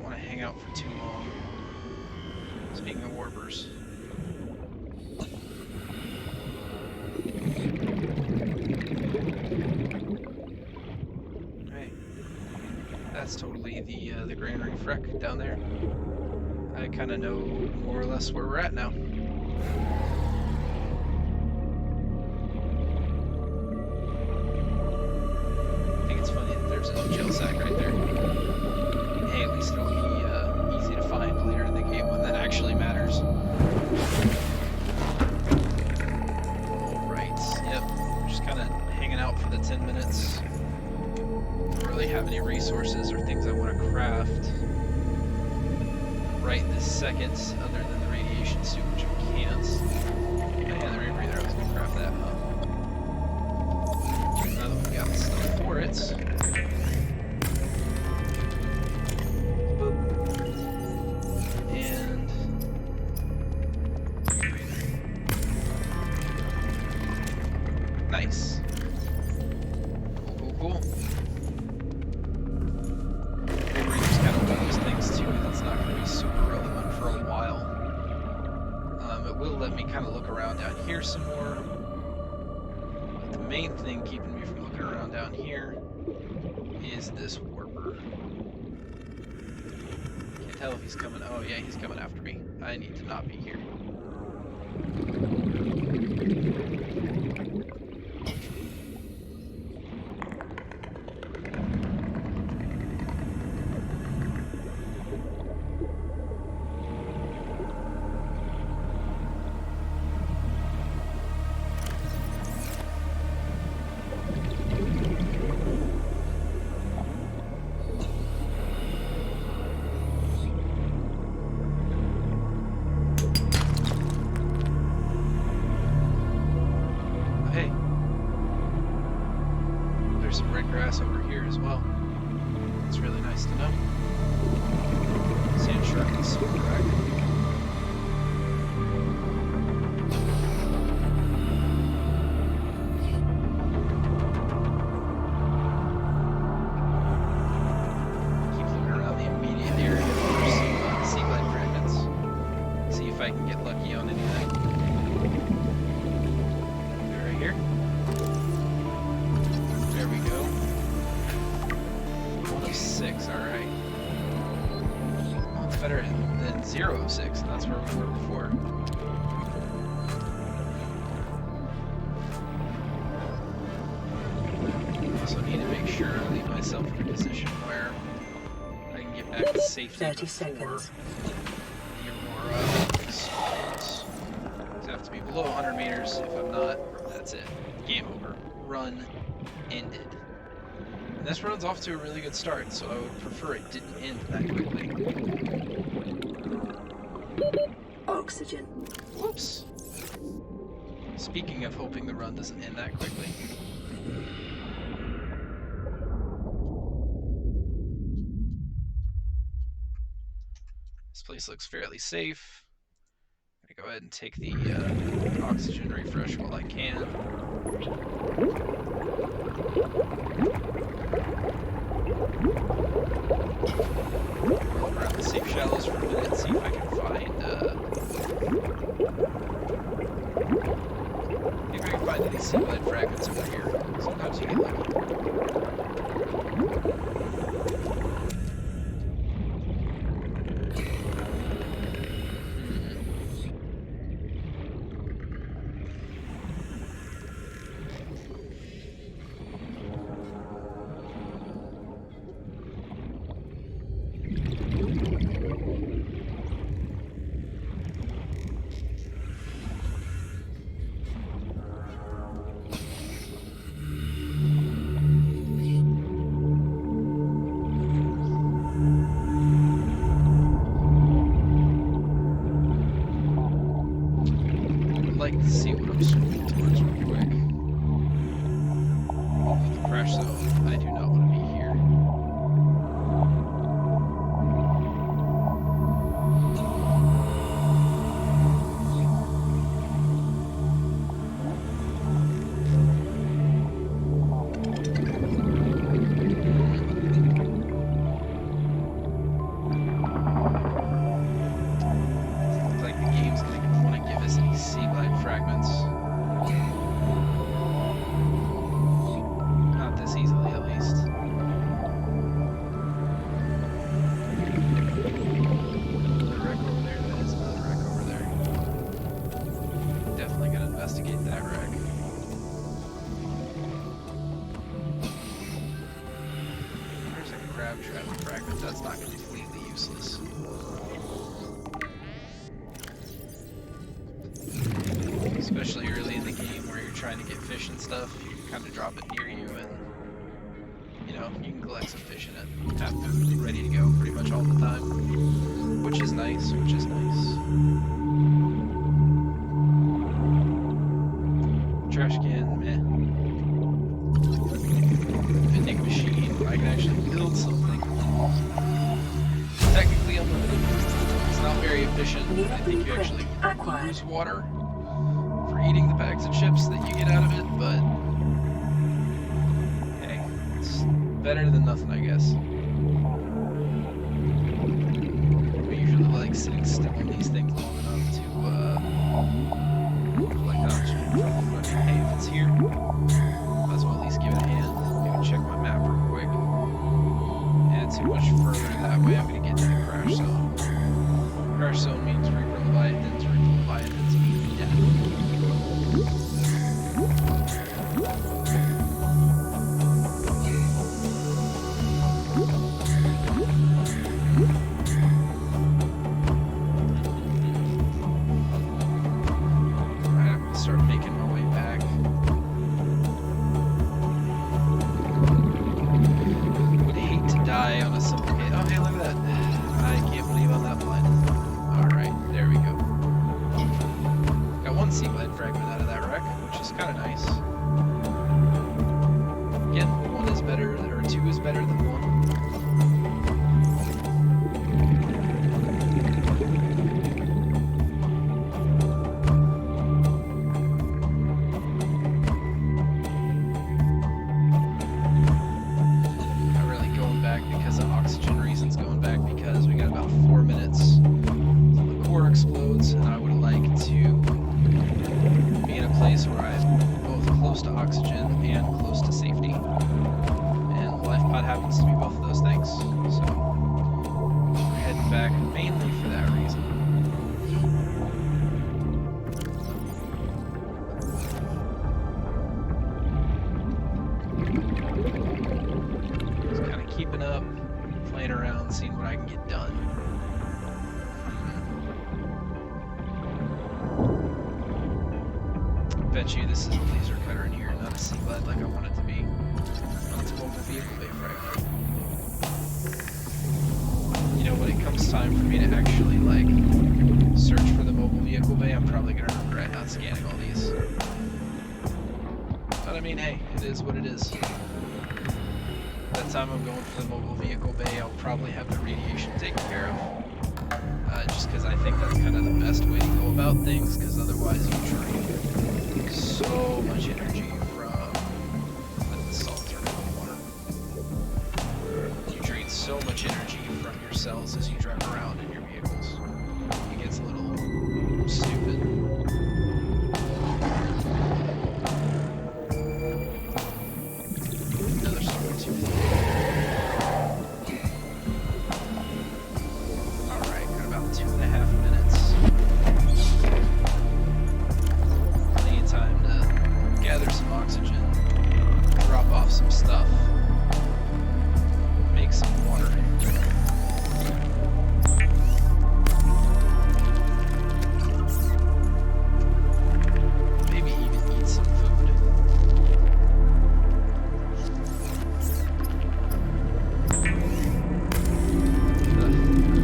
want to hang out for too long. Speaking of warpers. Hey, that's totally the Grand Reef wreck down there. I kind of know more or less where we're at now. There's a jail sack right there. Hey, at least it'll be easy to find later in the game when that actually matters. Alright, yep. Just kind of hanging out for the 10 minutes. Don't really have any resources or things I want to craft right this second, other than the radiation suit, which I can't. Yeah, the rebreather, I was going to craft that, huh? Now that we got the stuff for it. Nice. Cool. Maybe just kind of one of those things too that's not going to be super relevant for a while. It will let me kind of look around down here some more. But the main thing keeping me from looking around down here is this warper. Can't tell if he's coming. Oh yeah, he's coming after me. I need to not be here. Over here as well. It's really nice to know. Sand shark and silver wreck. Keep looking around the immediate area for some sea light fragments. See if I can get lucky on anything. Right here. There we go. 1 of 6, alright. Well, it's better than 0 of 6, and that's where we were before. Also need to make sure I leave myself in a position where I can get back to safety 30 before seconds. the Aurora explodes. So I have to be below 100 meters. If I'm not, that's it. Game over. Run ended. And this run's off to a really good start, so I would prefer it didn't end that quickly. Oxygen. Whoops. Speaking of hoping the run doesn't end that quickly. This place looks fairly safe. go ahead and take the oxygen refresh while I can. Roll around the safe shallows for a minute and see if I can find any sea glide fragments over here. Sometimes you get lucky. Especially early in the game where you're trying to get fish and stuff, you can kind of drop it near you and, you know, you can collect some fish in it. Have food ready to go pretty much all the time, which is nice, Trash can, meh. Vending machine, I can actually build something. Technically unlimited. It's not very efficient. I think you actually lose water for eating the bags of chips that you get out of it, but hey, it's better than nothing, I guess. We usually like sitting still on these things long enough to collect oxygen from them, but hey, if it's here, might as well at least give it a hand. Maybe check my map real quick. And too much further that way, I'm gonna get to the crash zone. Crash zone means Reaper Leviathans, Reaper Leviathans mean death. This is a laser cutter in here, not a sea glide like I want it to be. It's a mobile vehicle bay fragment. You know, when it comes time for me to actually, like, search for the mobile vehicle bay, I'm probably gonna regret not scanning all these. But I mean, hey, it is what it is. That time I'm going for the mobile vehicle bay, I'll probably have the radiation taken care of. Just because I think that's kind of the best way to go about things, because otherwise you drain so much energy from the salt or water. You drain so much energy from your cells as you drive around in your vehicles. It gets a little stupid. Another storm too. Alright, got about 2.5 minutes. Plenty of time to gather some oxygen, drop off some stuff, make some water. Maybe even eat some food.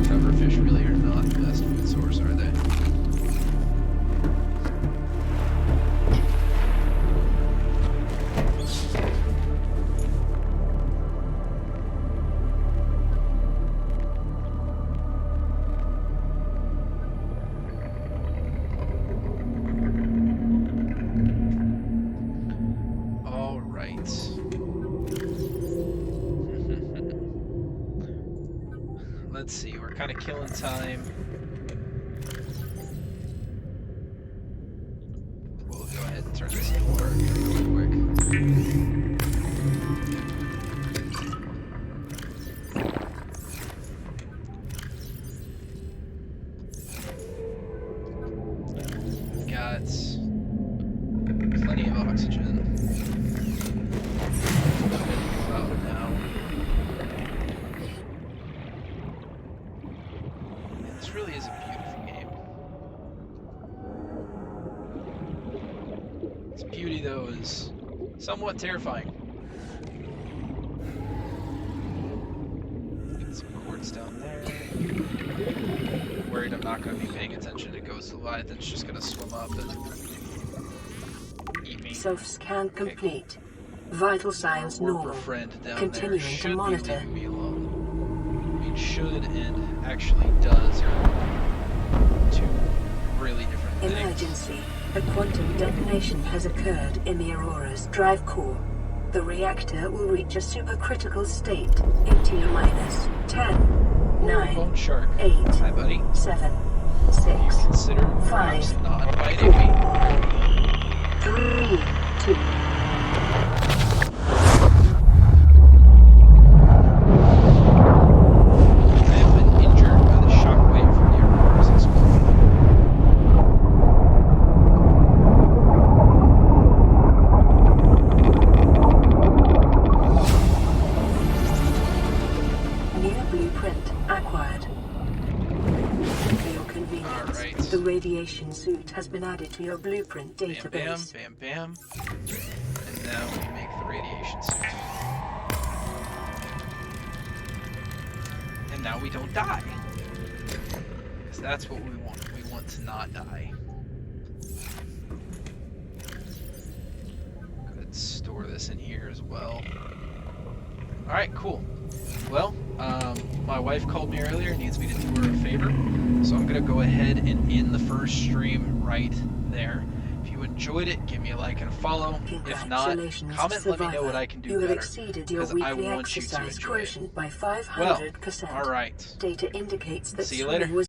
Pufferfish really are not the best food source, are they? All right. Let's see, we're kind of killing time. We'll go ahead and turn this into water real quick. Got plenty of oxygen. Go ahead and go out now. Man, this really is a beautiful game. Its beauty, though, is somewhat terrifying. Get some quartz down there. Worried I'm not going to be paying attention to Ghost Leviathan's just going to swim up and eat me. Self-scan complete. Vital signs normal. Friend down Continuing there to should monitor. be leaving me alone. It should and actually does two really different things. Emergency. A quantum detonation has occurred in the Aurora's drive core. The reactor will reach a supercritical state in T-minus 10, 9, Bone shark. 8, Hi, buddy. 7, You 6, consider perhaps 5, not biting me. 3, 2. I have been injured by the shockwave from the Aurora's explosion. New blueprint acquired. For your convenience, Alright. the radiation suit has been added to your blueprint Bam, database. bam, bam, bam. And now we make the radiation suit. And now we don't die. Because that's what we want. We want to not die. Go ahead and store this in here as well. Alright, cool. Well, my wife called me earlier, needs me to do her a favor. So I'm going to go ahead and end the first stream right there. If you enjoyed it, give me a like and a follow. If not, comment, let me know what I can do You have better. exceeded your Because I weekly want you to exercise enjoy it. quotient by 500%. Well, alright. Data indicates that See you later. swimming was